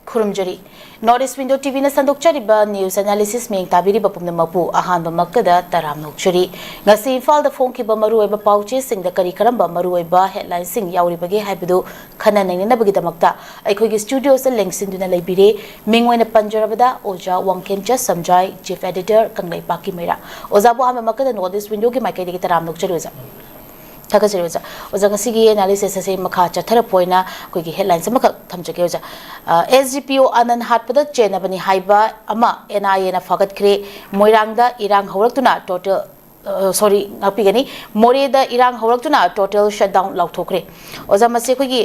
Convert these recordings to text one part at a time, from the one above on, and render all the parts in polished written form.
खुरुमजरी north window TV ने संदोक्चरिबा news analysis में ताबिरिबा पुमनमपु अहानबा मक्कदा तराम नोक्चरी ngasi imphal da phongkiba maruoiba pauche singda kari karamba maruoiba headline sing yauribage haibudu khana nainabagi damakta aikhogi studio se lengsinduna leibire mingoina panjarabada oja wangkhemcha samjai chief editor KANGLEIPAKKI MEIRA oja bo hama makkada north window ki maikai de taram nokchari oja thakajari oja oja ngasi gi analysis ase makha chathara poina koi gi headline se makha thamjage oja SGPO anan hatpada chenabani haiba ama NIA na fagat khre moirangda irang hawraktuna total sorry ngapigani moreda irang hawraktuna total shutdown lauthokre oja mase khogi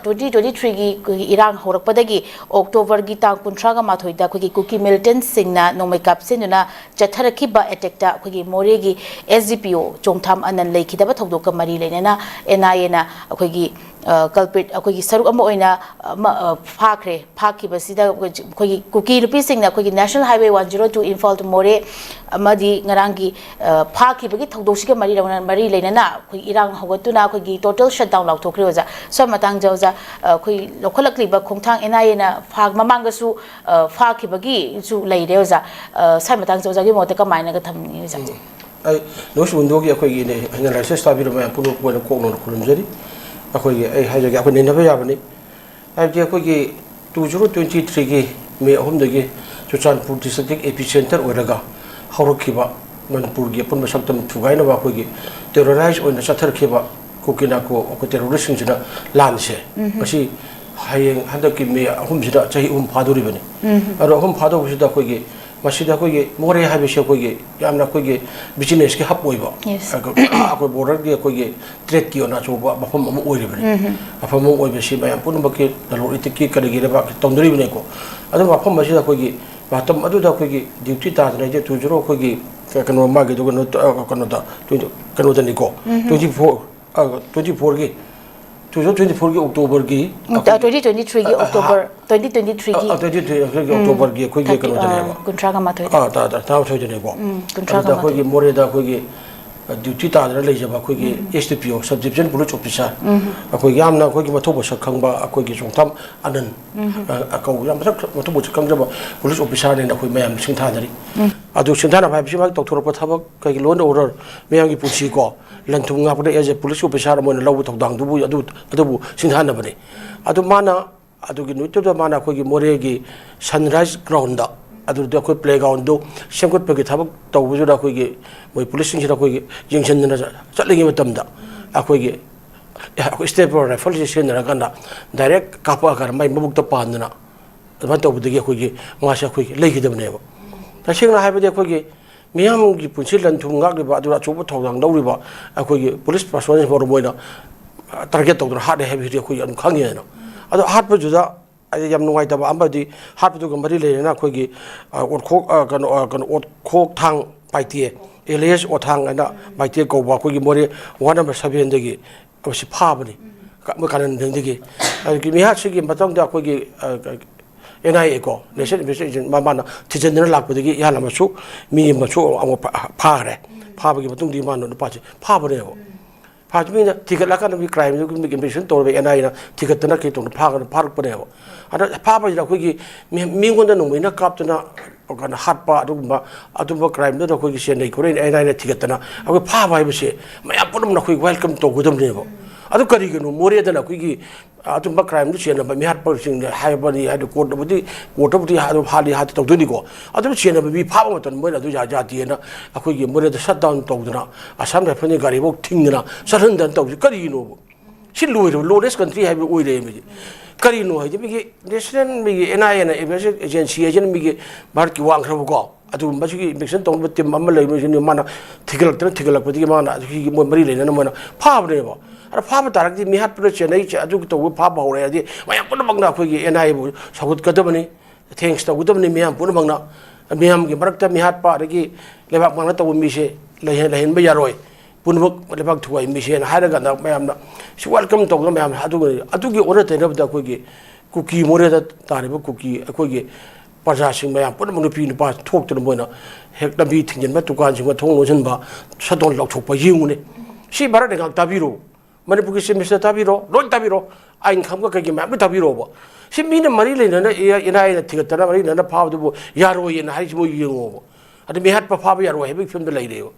2023 gi irang hawrakpadagi october gi tang 19 ga mathoi da khogi cookie militant singna nomai kapsenuna chatharakhiba attack ta khogi moregi SGPO chongtham anan lekhidaba thodok ka mari leinana NIA na khogi culprit akogi saruk ama oina phakre phakibasida akogi cookie rupi singna akogi national highway 102 imphal to more amadi ngarangi phakibagi thodosika mari leinana akogi irang hawatuna akogi total shutdown lauthokre oja so matang jawja akogi lokholakliba khongthang NIA na phak mamanga su phakibagi su leire oja sai matang jawja gi mote ka maina ga thamni oja ai no su ndogi akogi ne analysis tabiro ma puno ko kokno khulumjari अखोई हाइजगे अखोई नेनबे याबनी हाइजे अखोई 2023 की मे अहमदगी चुचानपुर district epicentre ओरगा हौरखिबा Manpur की पुन मसक्तम थुगाइनबा अखोई terrorise ओइना चथरखिबा कुकिना को अखो terrorist सिंजना लानसे मसी हायें हदकी मे अहमजिदा चाहि फादोरिबनी अरो अहम फादोबसिदा अखोई मसीदा अखोई मोरे हाबिसे अखोई यामना अखोई बिजनेस के हब ओइबा अखोई बॉर्डर की अखोई ट्रेड की ओना चोबा मफम अम ओइरिबनी मफम अम ओइबसी मयाम पुनबकी दलोरिति की करिगिरेबा तंदरिबने को अदो मफम मसीदा अखोई बातम अदुदा अखोई ड्यूटी तादने जे 20 अखोई कनो मागे दो कनो दा कनो दनिको 24 की 2024 की अक्टूबर की 2023 की अक्टूबर 2023 की 2023 अक्टूबर की कोई के कनो जनेबा कुंट्रा का माथोय ता थोय जनेबो कुंट्रा का कोई मोरेदा कोई ड्यूटी तादरा लेजबा कोई SDPO sub division police officer कोई यामना कोई मथोबो सखंबा कोई जोंथम आनंद अकौ याम मथोबो सखंजबा पुलिस ऑफिसर ने कोई मयाम सिंथानरी अदु सिंथाना भाइबसि मा तोथोरप थबक कोई लोन ऑर्डर मयाम की पुछि को लंथुंग ngapde as a police officer mon lawu thodang dubu adu sinthana bane adu mana adu gi nutu da mana ko gi more gi sunrise ground da adu da ko playground do semkot pe gi thabak tawbu da ko gi moi police sing ko gi jingchen na chatlingi matam da akoi gi step or rifle station na ganda direct kapa kar mai mabuk ta pandna adu tawbu de gi ko gi ngasa ko gi legi da bane ba ta singna haibe de ko gi मियाम की पुंसी लंथुम गागलिबा अदुरा चोबो थौदांग दौरिबा अखोगी पुलिस पर्सोनेल फोर मोइना टारगेट तौदर हार्ड हेवी अखोगी अदुम खांगेना अदो हार्ड बजुदा आई याम नुवाइतबा अमबदी हार्ड बदु गमरी लेना अखोगी ओरखोक कनो ओरखोक थांग पाइtie एलियस ओथांग अना पाइtie कोबा अखोगी मोरे 1 नंबर 7 दगी अबसि फाबनी मकानन दंदगी अखोगी मिहासिगी मतंग दा अखोगी NIA को नेशनल इन्वेस्टिगेशन माना थिजनर लापदगी याला मसु मी मसु अमो फारे फाबगी मतुंग दि मानो पाचे फाबरे हो फाजमिना थिगत लाका नबी क्राइम जो मी इन्वेस्टिगेशन तोरबे NIA ना थिगत ना के तोन फाग फारक पने हो अदा फाबा जरा कोई मी गोंदा नोमिना कापतना ओकन हाटपा अदुबा क्राइम दो कोई सेन नै कोरे NIA ना थिगत ना अबे फाबा हाइबसे मया पुनम ना कोई वेलकम तो गुदम ने हो अदु करिगनु मोरेदना कोई अतुंबा क्राइम दु चेन बा मिहाट परसिंग हाइबनी हाइड कोर्ट बदी हादु हाली हात तौदनी को अदु चेन बी फाबा मतन मोना दु जातीना अखोगी मोरे द शट डाउन तौदना असम रेफनी गाड़ी बो थिंगना सरहंदन तौ करिनो सि लोइरो लोरेस कंट्री हाइब ओइरे मी करिनो हाइदि मी नेशनल मी NIA ना एजेंसी एजेंट मी भारत की वांगखरबो को अदु मसुगी इन्वेस्टिगेशन तौब टीम अम लैनो माना थिगलक माना की मरी लेना मोना फाबरेबो अरे फाब तारक मिहाट पुलिस चेन्नई तब फाब हौरे मैं पुनमना अखोगी NIA बु सगुतकदबनी थैंक्स तौगदबनी मैं पुनमना मैम की मरक्ता मिहाट पारगी लेबाक मंगना तब मीसे लहनब यारोय पुनमक लेबाक थुवाई मीसे हायरगना मैमना वेलकम तौद मैम अदुगी ओनर तैनबदा अखोगी कुकी मोरेदा तारिब कुकी अखोगी प्रजासिंग मैम पुनम नुपी नुपा थोक्तन मोना हेक लंबी थिंजनबा दुकान सिंग थोंग लोजनबा सदोन लौथोकपा येंगुने सी Bharat गाक ताबिरो manipur ki semester tabiro loi tabiro ain kham ka ki map tabiro bo si mina mari le na ina ina thigatana mari na pha du bo yaro ina hai mo yengo bo adu me hat pa pha yaro he bi film de lai de bo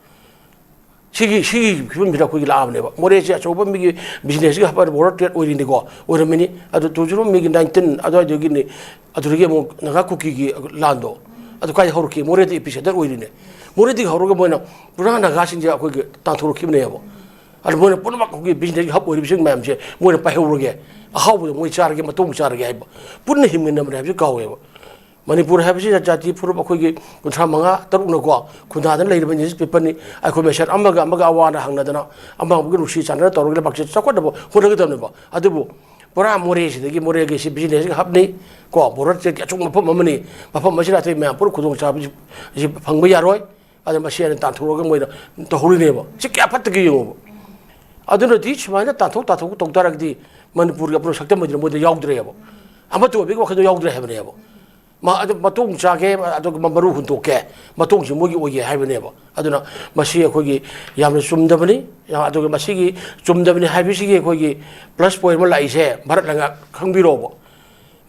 sigi film bira ko la amne ba more si achoba mi business ga par border trade oi ni ko oi mini adu to juro mi 19 adu jo gi ni adu ge mo naga ku ki lando adu kai hor ki more de episode oi ni more de hor ga mo na pura naga sin ja ko ta thoro ki ne bo adu mo pun ma ko gi business hab oi bising mam se mo pa hor ge a hau mo char ge ma tung char ge ba pun him ne ma ne ka we ba manipur है बसी जाति फुर अखोगी कुंथा मंगा तरुक नको खुदादन लेरब news paper नि अखो measure अमगा Awana हंगदना अमगा रुसी चानर तरुगले बक्से चकोदबो हुनगदनबो अदुबो पुरा मोरे सिदगी मोरे गे सि बिजनेस हबनि को बोरर चे अचुक मफम ममनि मफम मसिना ते मैम पुर खुदों चाब जि फंगबो यारोय अद मसिया ताथुरग मोय तो हुरिनेबो सि क्या फतगी योबो अदुनो दि छमाना ताथुक तोक्तारगदि मनपुर गा प्रो सक्तम मदिन मोद यावद्रेबो अमा तो bag वखदो यावद्रे हेबनेबो ma adu matung chage adu maru hun to ke matung ji mogi oye haibane ba aduna masi akogi yamna sumdabani ya adu masi gi sumdabani haibisi gi akogi plus point ma lai se bharat langa khangbiro bo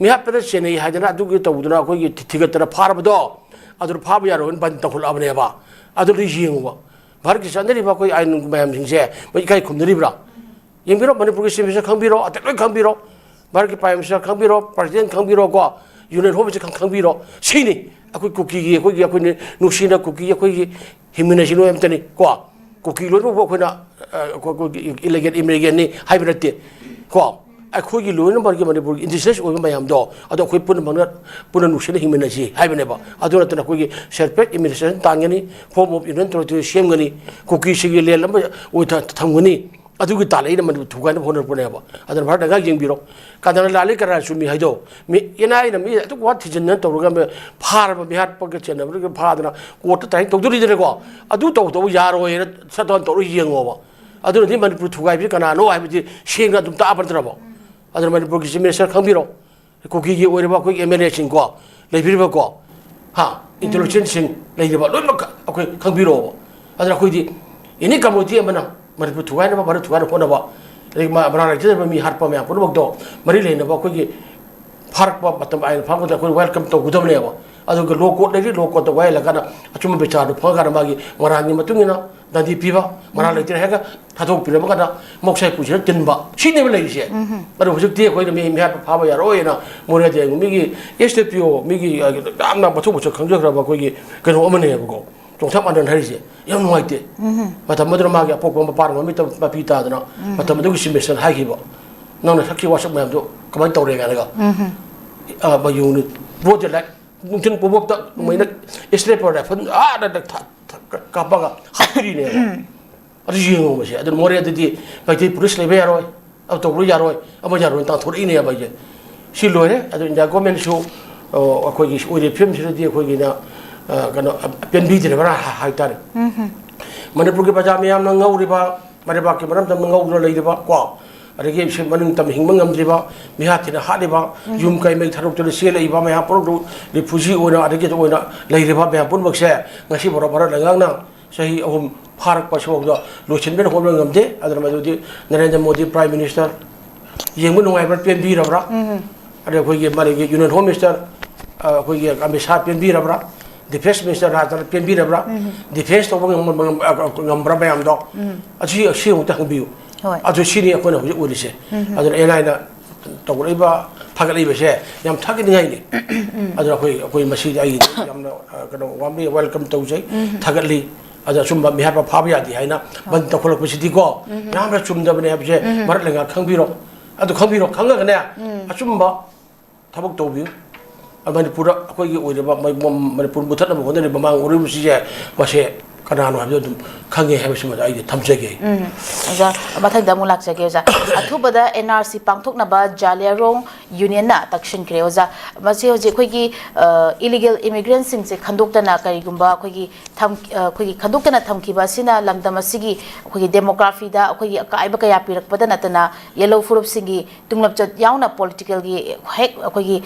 mi hapra chene haidana adu gi tawduna akogi thigatara pharabdo adu phab yaro ban takhul abne ba adu ri jing ba bharat ki sandari ba koi ain mayam sing se bai kai khumdari bra yingbiro manipur ki simisa khangbiro atak khangbiro bharat ki prime minister khangbiro president khangbiro ko union home से खंबीरो सिनी अखोई cookie अखोई अखोई नुसीना cookie अखोई हिमिनेसिनो एमतनी को cookie लोनो अखोइना इलेगेट इमेगेट नि hybrid को अखोई लोनो बरगे मणिपुर इंडिजिनस ओय मयाम दो अदो अखोई पुन नुसीना हिमिनेसि हाइबनेबा अदो नतन अखोई सेपरेट इमिग्रेशन तांगनी फॉर्म ऑफ यूनियन तो सेमगनी कुकी सिगे लेल ओय थंगनी अदुगी तालेना मन थुगान होनर पनेबा अदन भारत गा जेंबिरो कादन लाले करा सुमी हाइदो मी एनाइ न मी अदु वाट थिजन तौरगा मे फार बा बिहार पग चेन बरग फादना कोट ताइ तौदुरी दरे को अदु तौ यारो ए सतन तौरु येंगोबा अदु नि मनपुर थुगाइ बि कना नो हाइबि सेंगा दुम ता अपनत्रबो अदन मनपुर की मिनिस्टर खंबिरो कोकी गे ओइरबा कोइ एमएलए सिंग को लेबिरबा को हा इंटेलिजेंस सिंग लेइरबा लोइमक अखोइ खंबिरो अदन अखोइ इनि कमोटी अमना मनपुर थुगाइन बा भारत थुगाइन होनबा रेगमा बना लाइजे मी हारपा मे पुन बक्तो मरि लेनबा कोइ फारक बा मतम आइ फांगो कोइ वेलकम तो गुदमनेबा अदुग लो कोट लेरि लो कोट वाइ लगाना अचुम बेचार फंगार मागी मरांगी मतुंगिना दादी पिबा मरा लेतिर हेगा थाथोक पिरबा kada मोक्साइ पुजिर तिनबा सिनेबा लेरिसे अरु हुजुक्ति कोइ मे हार फाबा यारोयना मोरे जे मिगी एसटीपीओ मिगी आमना बथु बथु खंजग्रबा कोइ कनो अमनेबको चोंथाम अनन हरिसे यम नुवाइते मतम मदर मागे पोको मपार ममि त मपि तादना मतम मदुग सिमेसन हाइगिबो नंना सक्की वासक मैम दो कमाइ तौरे गानगा बयुनि रोज लाइक मुंथिन पोबोप त मैना स्ट्रेपर दा फन आ दा कापागा हात्रि ने अरु जिंगो मसे अदन मोरे ददि बाइते पुलिस लेबे यारोय अब तौरु यारोय अब यारोय ता थोरि ने बाइजे सि लोरे अदन इंडिया गवर्नमेंट सो अखोगी ओइरे फिल्म सिरदि अखोगी ना कनो पेनबी दिरबरा हाइतार मनपुर के प्रजा मियाम नंगौरिबा मरेबा के मरम तम नंगौर लेरिबा को अरगे से मनंग तम हिंग मंगमद्रिबा मिहातिना हादिबा yum kai mai tharuk to se leiba ma ha pro refugee oina अरगे तो ओइना लेरिबा बे पुन बक्से ngasi boro boro langna sahi ahum pharak pasok do lochen ben hom ngamde adar ma dodi narendra modi prime minister yengbu nongai bra penbi rabra अरे कोई ये मारे के union home minister कोई ये अमिशा पेनबी रबरा डिफेंस मिनिस्टर राजन पेनबी रबरा डिफेंस तो ngambra bayam do achi ashi उता हंबियो अजो सिनी अखोना हुजि ओरिसे अजो एलाइना तौरैबा थागलैबसे याम थागनिङाइनि अजो अखोइ मसी आई यामना कनो वामबी वेलकम तौजै थागलि अजो सुम्बा बिहार फाब यादि हैना बन तखलकपसिदि को यामरा चुमदबने हबसे मरत लंगा खंबिरो अदो खंबिरो खंगगने अचुम्बा थबक तौबियो मनपुर अखोइ ओइरबा मनपुर मुथत होने बमांग ओरिबसिजे मसे कनानो हाबो दुम खंगे हेबसिम आइ थमजगे जा मथक दमु लाक्जगे जा अथुबदा NRC पांथोकनबा जालियारोंग union na takshin kre oza masi hoje khoi gi illegal immigrants sing se khandokta kari gumba khoi gi tham khoi gi khandokta na thamki ba sina lamdam asigi khoi gi demography da khoi gi akaiba kaya pirak padana tana yellow furup singi tunglap chat yauna political gi hek khoi gi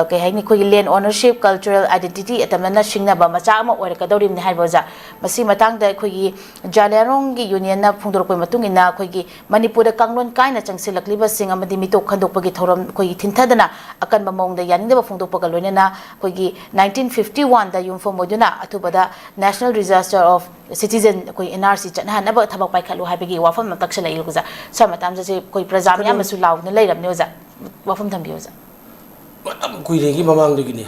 kai haini khoi gi land ownership cultural identity atamna singna ba macha ama oira kadaurim ni haiboza masi matang da khoi gi jalarong gi union na phungdor koi matung ina khoi gi manipur da kanglon kaina changsilakliba sing amadi mitok khandokpa gi thoram khoi gi thintadana akan ba mong da yaning da phungdokpa ga loina khoi gi 1951 da yumfo moduna atubada national register of citizen koi NRC chana na ba thabak pai khalu haibegi wafam takshala ilguza samatam je koi prajam ya masu law ne leiram ne oza wafam thambi oza matam kui regi mamang de gini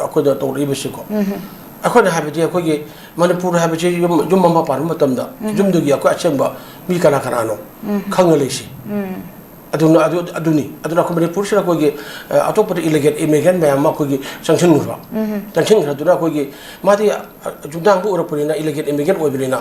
akoda to ri besiko akoda habiti akogi manipur habiti jum mama par matam da jum du gi akoi achengba mi kana kana no khangalesi aduna ko manipur sira ko gi atopati illegal immigrant ma ma ko gi sanction mu sanction khra duna ko gi madi jundang bu europani na illegal immigrant oibina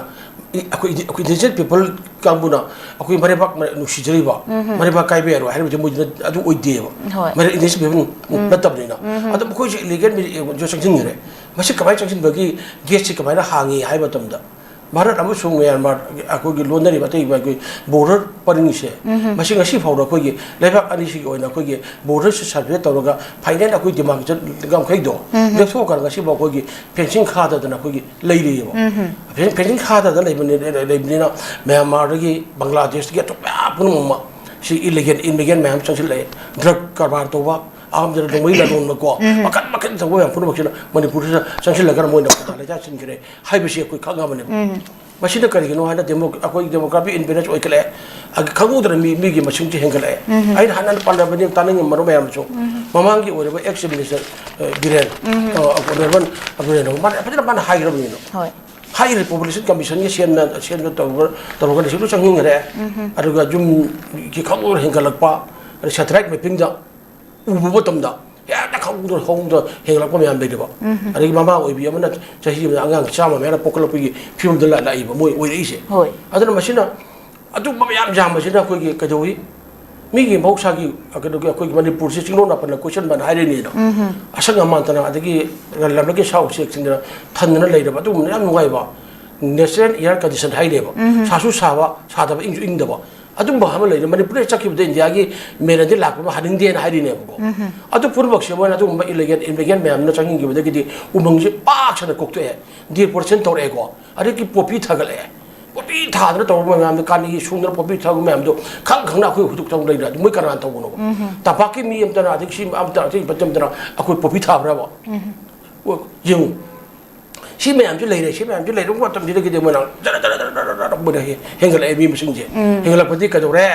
ako indigenous people kambuna ako mare bak nu shijri ba mare bak kai be ro har mu adu oide ba mare indigenous people natab ni na adu ko illegal jo sanction re masi kamai sanction bagi gesi kamai na hangi hai batam da Bharat अमसुंग Myanmar अखोगी लोनरी बातई बाकी border purring से मसी ngasi फाउर अखोगी लेबा अनिसि ओइना अखोगी border से सर्वे तौरगा final अखोई दिमाग ज गम खैदो लेसो कर ngasi बा अखोगी फेंसिंग खादा दना अखोगी लेरियो फेंसिंग खादा दना लेबनिना म्यांमार गी बांग्लादेश गी तो पुनुमा सी इलीगल इमिग्रेंट मैम चंसिले ड्रग कारबार तोवा आम जरा दंगई ला लोन को मकन मकन तंगो या पुनु बखिना मणिपुर से संसिल लगर मोइना पता जा सिन करे हाइ बसी कोई खंगा बने मसिना करिनो हाना डेमोक्रेसी इनबेलेंस ओइकले अग खंगुदर मी गी मसिंग जे हेंगले आई हाना पांडा बने तानिंग मरो मैम चो ममांग की ओरे एक्स मिनिस्टर बिरेन अगरबन अगरेनो मान अपना मान हाइ रबिनो होय हाइ पॉपुलेशन कमीशन के सेन तोवर सिलु चंगिंग रे अरुगा जुम की खंगुर हेंगलकपा सैटेलाइट मैपिंग दा उबु बतमदा यादा खंगुदर होंगदा हेंगलकपा मैम बेदबा अरे मामा ओइबि अमना चाहि अंगांग चामा मेरा पोकलपि फिल्म दला लाइबा मोय ओइरेसे होय अदना मसिना अदु मयाम जाम मसिना कोइ कजोई मिगी मौसागी अकदोगी कोइ मणिपुर से चिंगनो नापन क्वेश्चन बन हाइरेनि नो असंग मानतना अदगी लमलगे साउ सेक्सिंग थनना लेदबा अदु याम नुगाइबा नेशनल एयर कंडीशन हाइरेबा सासु साबा सादबा इंजु इंगदबा अदुम बहाम लेन मणिपुर चकिबदे इंडिया की मेरदे लाकबा हानिंगदे ना हाइरेनेबको अदु पूर्वक से वन अदु इलीगल इमिग्रेंट मैम न चंगिंग गिबदगी उमंगजे पाछन कोक्तो है 10% तोरेको अरे की पोपी थगले पोपी थादर तो मैम कानी सुंदर पोपी थग मैम दो खंग खंगना कोइ हुदुक तंग लेदा मुइ करा तंगनो तापाकी मी अमतना अधिक सी अमता ती बचमतना अकोइ पोपी थाब्राबा वो यंग सी मैम जो लेरे सी मैम जो लेरे को तम दिले गिदे मना जरा जरा जरा बडे हेंगल एबी मिसिंजे हेंगल पति कदोरे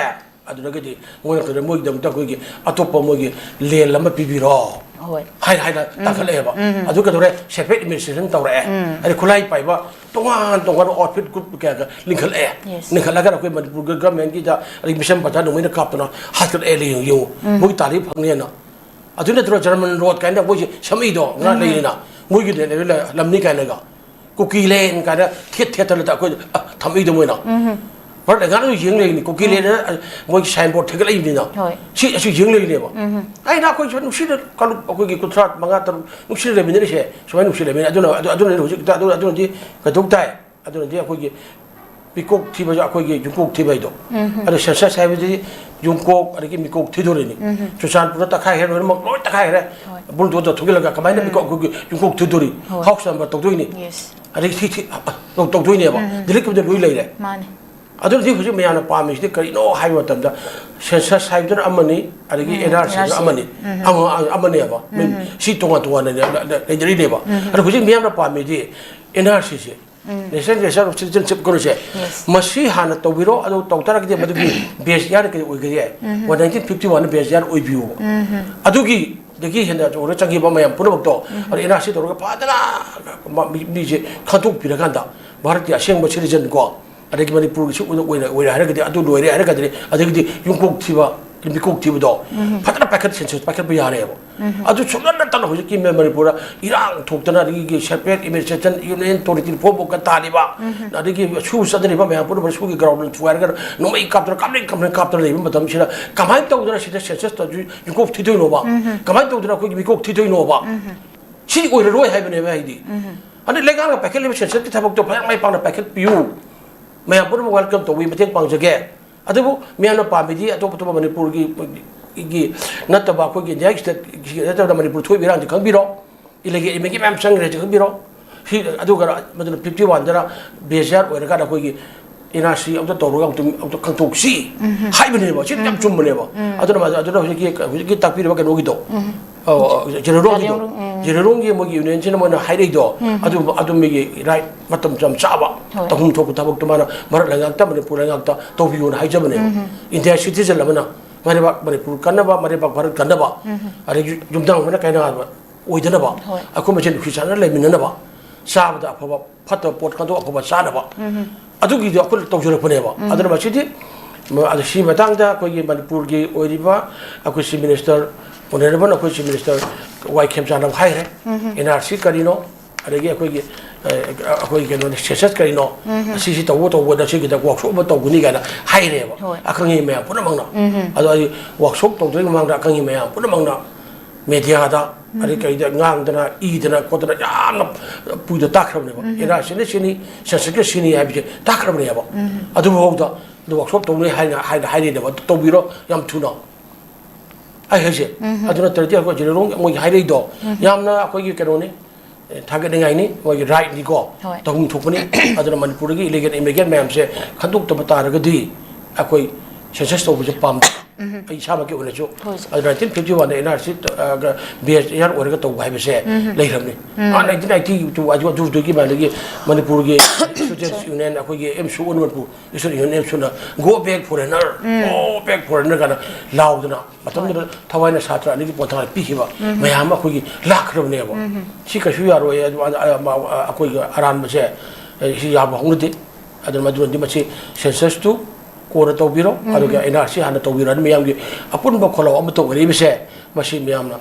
अदुनगदि मोय कदे मोय दम तकोगी अतोप मोगी लेन लम पिबिरो होय हाय हाय ताखलेबा अदु कदोरे सेपरेट एडमिनिस्ट्रेशन तौरे अरे खुलाई पाइबा तोंगान तोंगान आउटफिट ग्रुप क्या लिंखले निखलगा कोइ मणिपुर गवर्नमेंट की जा मिशन बता नोइना कापना हाकल एले यो मोय तारीफ फंगनेना अदुने द्रो जर्मन रोड काइंड मोय समीदो ना लेना मोय गी ले लमनी काइनगा कुकी लेन काइना थेत थेतलता कोइ थमीदो मोयना पर गानो यंग लेनी कुकी लेन मोय साइन बोर्ड थगलैनिना सी असु यंग लेनेबा आई ना कोइ नुसी कलु अकोगी कुथरा मंगा तर नुसी लेमिने से सोय नुसी लेमिने अदुने होजिक अदुने कदुकताय अदुने अकोगी पिकोक थीबा अकोगी जुकोक थीबाइदो अरे सरसा साइबदि जुकोक अरगी मिकोक थीदोरेनी सुसान पुरा तखाय हेर मक लोय तखाय रे बुलदो तो थुगलगा कमाइना पिकोक अकोगी जुकोक थीदोरी हाउस नंबर तोदोइनी अरे थी तोदोइनेबा दिलिक बदे लोय लैरे माने अदुन दी हुजि मयाना पामिसदि करिनो हाइबा तमदा सेंसर साइबदन अमनी अरगी एनआरसी अमनी अमनी अबा सी तोंगा तोंगा ने लेजरी देबा अरे हुजि मयाना पामिदि एनआरसी से नेशनल रजिस्टर ऑफ सिटीजनशिप को से मसी हाना तौबिरो अदो तौतरा के मदुगी बेस यार के ओइगे 1951 बेस यार ओइबियो अदुगी दगी हेना जोरे चंगी बा मयम पुनबक्तो और एनआरसी तोरगा फादना बीजे खतुक पिरगांदा भारत या सेंग सिटीजन को अदगी मणिपुर की ओइना ओइना हरगदि अदु लोइरे हरगदि अदगी युकोक थिबा มีกุกที่บุดพัฒนาไปขึ้นเซนซิสไปขึ้นไปยาเลยบ่อาจจะช่วงนั้นตอนหัวกินมันปูระอิหร่านถูกตอนนั้นที่เชฟเปอร์อิมเมจชันยูเนียนตัวที่พบกันตาดีบ่นั่นที่ชูสัตว์นี่บ่แม่ปูระมันชูกี่กราวน์ช่วยกันน้องไม่กับตัวกับเลยมันต้องใช่ละกำให้ตัวนั้นใช่เซนซิสตัวยูกุกที่ตัวโนบ่กำให้ตัวนั้นคุยมีกุกที่ตัวโนบ่ชีโอ้ยรวยให้เป็นยังไงดีอันนี้เล็กๆกับแพ็กเกจเซนซิสที่ทำตัวแพ็กไม่ปังนะแพ็กเกจปิวแม่ปูระมันwelcomeตัววิมาเที่ยงปังจะแก่อันนี้พวกมีอันนั้นปามีที่อันตัวมันปูระกี่นัดตบาคุยกันยังสเตนัดตบามันปูระช่วยบิรันที่ขังบิโรอีเล็กอีเมกิแม่สังเกตที่ขังบิโรที่อันตัวก็มันจะ51จะนะเบสยาร์วันก็ได้คุยกันอินาซีอันตัวตัวรู้อันตัวขังทุกซีให้เป็นยังไงบ่ชิ้นจำจุ่มเป็นยังไงบ่อันตัวมันอันตัวเราที่ตักพี่เรากันโอกิโตเจริญรุ่งกี่เจริญรุ่งกี่เมื่อกี้เนี่ยฉันมันให้ได้ดอกอันตัวมีกี่ไรมาทำจำชาบะต้องหุ่นทบตัวตัวมันมาแรงตั้งมันปูแรงตั้งตัวพิวน์ให้จำมันเนี่ยอินเดียซิตี้เซลล์มันนะมันปูกันนะบ่มันบาร์กันนะบ่อะไรยุ่งจังมันก็ยังไงบ่โอ้ยนะบ่aku macam Kristen lah minat na ba sah dah apa patut pot kan tu apa sah na ba adu gitu aku tahu jual punya ba ada macam ni ada si batang dah aku pergi manipur pergi Oriba aku si minister punya apa aku si minister WANGKHEMCHA nak hire NRC karino ada lagi aku pergi no sukses karino si tahu dah si kita workshop tahu guni kan hire ba aku ni meh pun namang na ada workshop tahu tu namang na aku ni meh pun namang na media ada ada kayak ngang dana dana kota dana ya na puja takram ne ba ira sini sasake sini ya bi takram ne ba adu ho da do workshop to ne hai ne ba to biro yam thuna ai ha je adu na terti ko jere rong mo hai dei do yam na ko gi kero ne target ngai ni mo gi right ni ko to hum thuk ni adu na manipur gi illegal immigrant ma'am se khanduk to bata ra ga di akoi census to bu pam ai sama ke ulejo ada 1951 ne NRC base yar orga to bai bese leiram ni 1990 to aju du ki ba legi manipur ge students union akoi ge MSU manipur student union MSU na go back foreigner kana law dana matam da thawaina satra ni ki potha pi ki ba mayam akoi ge lakram ne ba si ka shu yaro akoi ge aran bese si ya ba hongde adar madun di machi census to ko na tawbiro ado ga NRC hana tawbiro ni miyam gi apun ba kholo am to gari bise masi miyam na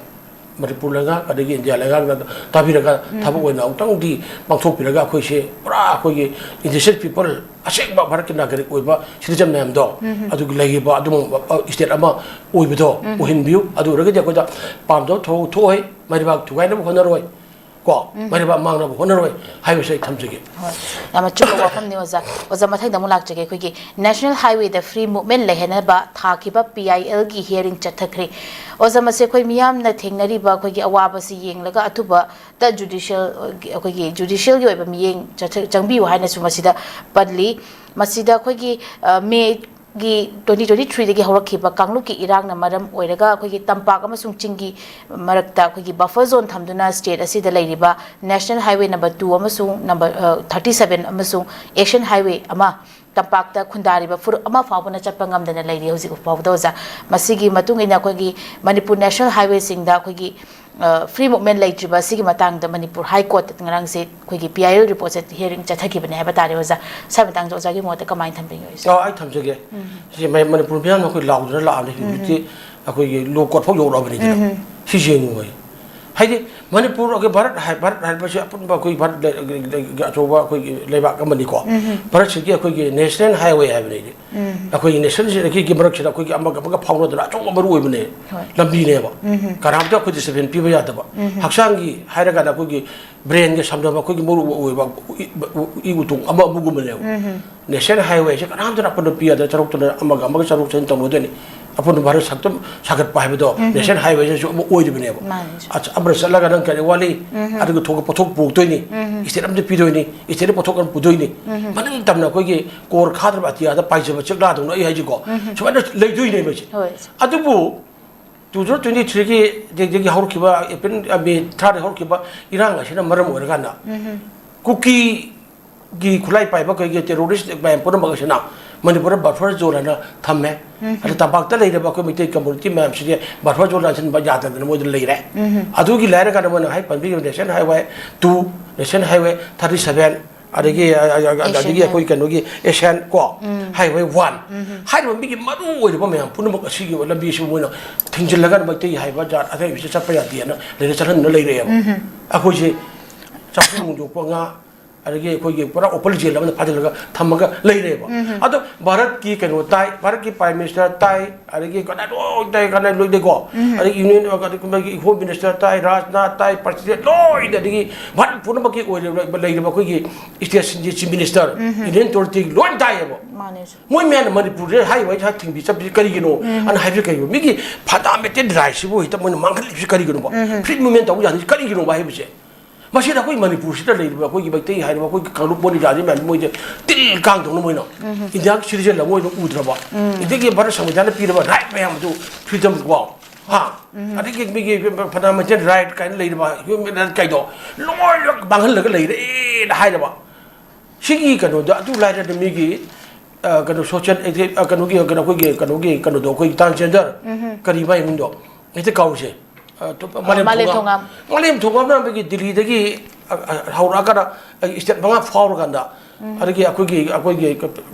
manipur langa adagi India langa na tabira ga thabu wena utang di pangthok piraga khoi se pura khoi gi indigenous people asek ba bharat ki nagari oi ba citizen ma'am do adu gi lagi ba adu state ama oi bi do ohin biu adu raga ja ko da pam do tho hoi mari ba thugai na khona roi ko mari ba mang na khona roi hai bi sai thamjige ama chu wa kham ni oza mathai da mulak jage khoi gi national highway the free movement lehena ba tha ki ba PIL gi hearing chathakri oza ma se khoi miyam na thengnari ba khoi gi awa ba si yeng laga athuba ta judicial khoi gi judicial gi oiba miyeng changbi wa haina su masida padli masida khoi gi me gi 2023 dagi horakhiba kangluki irang na maram oiraga khoi tampak amasung chingi marakta khoi buffer zone thamduna state asida lairiba national highway number 2 amasung number 37 amasung asian highway ama tampak ta khundariba fur ama fawuna chapangam dana lairi hoji upawdoza masigi matung ina khoi manipur national highway singda khoi free movement lairiba sigi matang da manipur high court ngarang se khoi PIL report set hearing chathaki bane haba tare oza sabatang jo jagi mota kamai thambing yois ai thamjage si manipur bian khoi laudra la ni ti khoi lo court phok yo ro bani si jeng moi haidi manipur age bharat hai ba se apun ba khoi bharat ga choba khoi leba kamani ko bharat se ki khoi national highway hai bani khoi national se ki barak se khoi amma ga phawna da choba baru oi bani lambi ne ba karam ta khoi se ben pi ba ya da ba haksang gi hairaga da khoi brain ge samda ba khoi moru oi ba i utung amma bu gum le national highway se karam ta apun pi ya da charok ta amma ga charok chen ta mo de ni apun bharat saktam sagat pa hai do national highway se oi de bani ba abra salaga nang kare wali adu thok pothok bu toi ni istem de pi doi ni istem pothok kan pu doi ni manang tamna ko ge kor khadra ba ti ada pai je ba chekla dong ai hai ji ko so ana lei doi nei ba chi adu bu 2023 ki de haur ki ba pen abi thar haur ki ba irang a sina maram ora kana kuki gi khulai pai ba ko ge terrorist ba pon ba sina manipur buffer zone na thamme adu tabak ta leira ba ko mite community ma'am si buffer zone na sin ba ja ta mo de leire adu gi leira ka na hai pan bi national highway 2 national highway 37 ꯑꯗꯒꯤ ꯑꯩꯈꯣꯏ ꯀꯩꯅꯣꯒꯤ Asian ꯀꯣ highway 1 ꯍꯥꯏꯔꯤꯕ ꯃꯤꯒꯤ ꯃꯔꯨ ꯑꯣꯏꯔꯤꯕ ꯃꯌꯥꯝ ꯄꯨꯝꯅꯃꯛ ꯑꯁꯤꯒꯤ ꯂꯝꯕꯤꯁꯤ ꯃꯣꯏꯅ ꯊꯤꯡꯖꯤꯜꯂꯒ ꯃꯩꯇꯩ ꯍꯥꯏꯕ ꯖꯥꯠ ꯑꯇꯩꯕꯁꯤ ꯆꯠꯄ ꯌꯥꯗꯦꯅ ꯂꯩꯔ ꯆꯠꯍꯟꯗꯨꯅ ꯂꯩꯔꯦꯕ ꯑꯩꯈꯣꯏꯁꯦ ꯆꯥꯛꯈꯨꯝ ꯅꯣꯡꯗꯣꯛꯄ ꯉꯥ ꯑꯗꯒꯤ ꯑꯩꯈꯣꯏꯒꯤ ꯄꯨꯔꯥ ꯑꯣꯄꯟ ꯖꯦꯜ ꯑꯃꯗ ꯐꯥꯖꯤꯜꯂꯒ ꯊꯝꯃꯒ ꯂꯩꯔꯦꯕ ꯑꯗꯣ ꯚꯥꯔꯠꯀꯤ ꯀꯩꯅꯣ ꯇꯥꯏ ꯚꯥꯔꯠꯀꯤ ꯄ꯭ꯔꯥꯏꯝ ꯃꯤꯅꯤꯁꯇꯔ ꯇꯥꯏ ꯑꯗꯒꯤ ꯀꯅꯥ ꯂꯣꯏ ꯇꯥꯏ ꯀꯅꯥ ꯂꯣꯏꯗꯦꯀꯣ ꯑꯗꯒꯤ ꯌꯨꯅꯤꯌꯟ ꯍꯣꯝ ꯃꯤꯅꯤꯁꯇꯔ ꯇꯥꯏ ꯔꯥꯖꯅꯥꯊ ꯇꯥꯏ ꯄ꯭ꯔꯁꯤꯗꯦꯟ ꯂꯣꯏꯅ ꯑꯗꯒꯤ ꯚꯥꯔꯠ ꯄꯨꯝꯅꯃꯛꯀꯤ ꯑꯣꯏꯔꯤꯕ ꯂꯩꯔꯤꯕ ꯑꯩꯈꯣꯏꯒꯤ ꯏꯁꯇꯦꯠꯁꯤꯡꯒꯤ ꯆꯤꯐ ꯃꯤꯅꯤꯁꯇꯔ ꯏꯟꯗꯤꯌꯟ ꯑꯣꯊꯣꯔꯤꯇꯤ ꯂꯣꯏ ꯇꯥꯏꯌꯦꯕ ꯃꯣꯏ ꯃꯌꯥꯝꯅ ꯃꯅꯤꯄꯨꯔꯗ ꯍꯥꯏꯋꯦ ꯊꯤꯡꯕꯤ ꯆꯠꯄꯁꯤ ꯀꯔꯤꯒꯤꯅꯣ ꯑꯅ ꯍꯥꯏꯕꯁꯤ ꯀꯔꯤꯒꯤꯅꯣ ꯃꯤꯒꯤ ꯐꯟꯗꯥꯃꯦꯟꯇꯦꯜ ꯔꯥꯏꯠꯁꯤꯕꯨ ꯍꯦꯛꯇ ꯃꯣꯏꯅ ꯃꯥꯡꯍꯜꯂꯤꯕꯁꯤ ꯀꯔꯤꯒꯤꯅꯣꯕ ꯐ꯭ꯔꯤ ꯃꯨꯚꯃꯦꯟ ꯇꯧꯕ ꯌꯥꯗ꯭ꯔꯤꯁꯤ ꯀꯔꯤꯒꯤꯅꯣꯕ ꯍꯥꯏꯕꯁꯦ ꯃꯁꯤꯗ ꯑꯩꯈꯣꯏ ꯃꯅꯤꯄꯨꯔꯁꯤꯗ ꯂꯩꯔꯤꯕ ꯑꯩꯈꯣꯏꯒꯤ ꯃꯩꯇꯩ ꯍꯥꯏꯔꯤꯕ ꯑꯩꯈꯣꯏꯒꯤ ꯀꯥꯡꯂꯨꯞ ꯕꯣꯅꯤꯖꯥꯁꯤ ꯃꯌꯥꯝ ꯃꯣꯏꯁꯦ ꯇꯤꯜ ꯀꯥꯡꯗꯧꯅ ꯃꯣꯏꯅ ꯏꯟꯗꯤꯌꯥꯒꯤ ꯁꯤꯇꯤꯖꯦꯟ ꯑꯃ ꯑꯣꯏꯅ ꯎꯗ꯭ꯔꯕ ꯏꯟꯗꯤꯌꯥꯒꯤ ꯚꯥꯔꯠ ꯁꯪꯕꯤꯙꯥꯟꯅ ꯄꯤꯔꯕ ꯔꯥꯏꯠ ꯃꯌꯥꯝ ꯑꯗꯨ ꯐ꯭रीडꯝ ꯀꯣ ꯑꯗꯒꯤ ꯃꯤꯒꯤ ꯐꯟꯗꯥꯃꯦꯟꯇꯦꯜ ꯔꯥꯏꯠ ꯀꯥꯏꯅ ꯂꯩꯔꯤꯕ ꯍ꯭ꯌꯨꯃꯦꯟ ꯔꯥꯏꯠ ꯀꯥꯏꯗꯣ ꯂꯣꯏꯅ ꯃꯥꯡꯍꯜꯂꯒ ꯂꯩꯔꯦꯅ ꯍꯥꯏꯔꯕ ꯁꯤꯒꯤ ꯀꯩꯅꯣꯗ ꯑꯗꯨ ꯂꯥꯏꯔꯗ ꯃꯤꯒꯤ ꯀꯩꯅꯣ ꯁꯣꯁꯤꯌꯦꯜ ꯀꯩꯅꯣꯒꯤ ꯑꯩꯈꯣꯏꯒꯤ ꯀꯩꯅꯣꯗꯣ ꯑꯩꯈꯣꯏꯒꯤ ꯇ꯭ꯔꯥꯟꯁꯖꯦꯟꯗꯔ ꯀꯔꯤ ꯃꯥꯏ ꯏꯃꯨꯡꯗꯣ ꯍꯦꯛꯇ ꯀꯥꯎꯁꯦ ꯃꯥꯂꯦꯝ ꯊꯣꯡꯉꯝꯅ ꯑꯩꯈꯣꯏꯒꯤ ꯗꯤꯜꯂꯤꯗꯒꯤ ꯍꯧꯔꯛꯑꯀꯥꯟꯗ ꯏꯁꯇꯦꯠ 5 ꯐꯥꯎꯔꯀꯥꯟꯗ ꯑꯗꯒꯤ ꯑꯩꯈꯣꯏꯒꯤ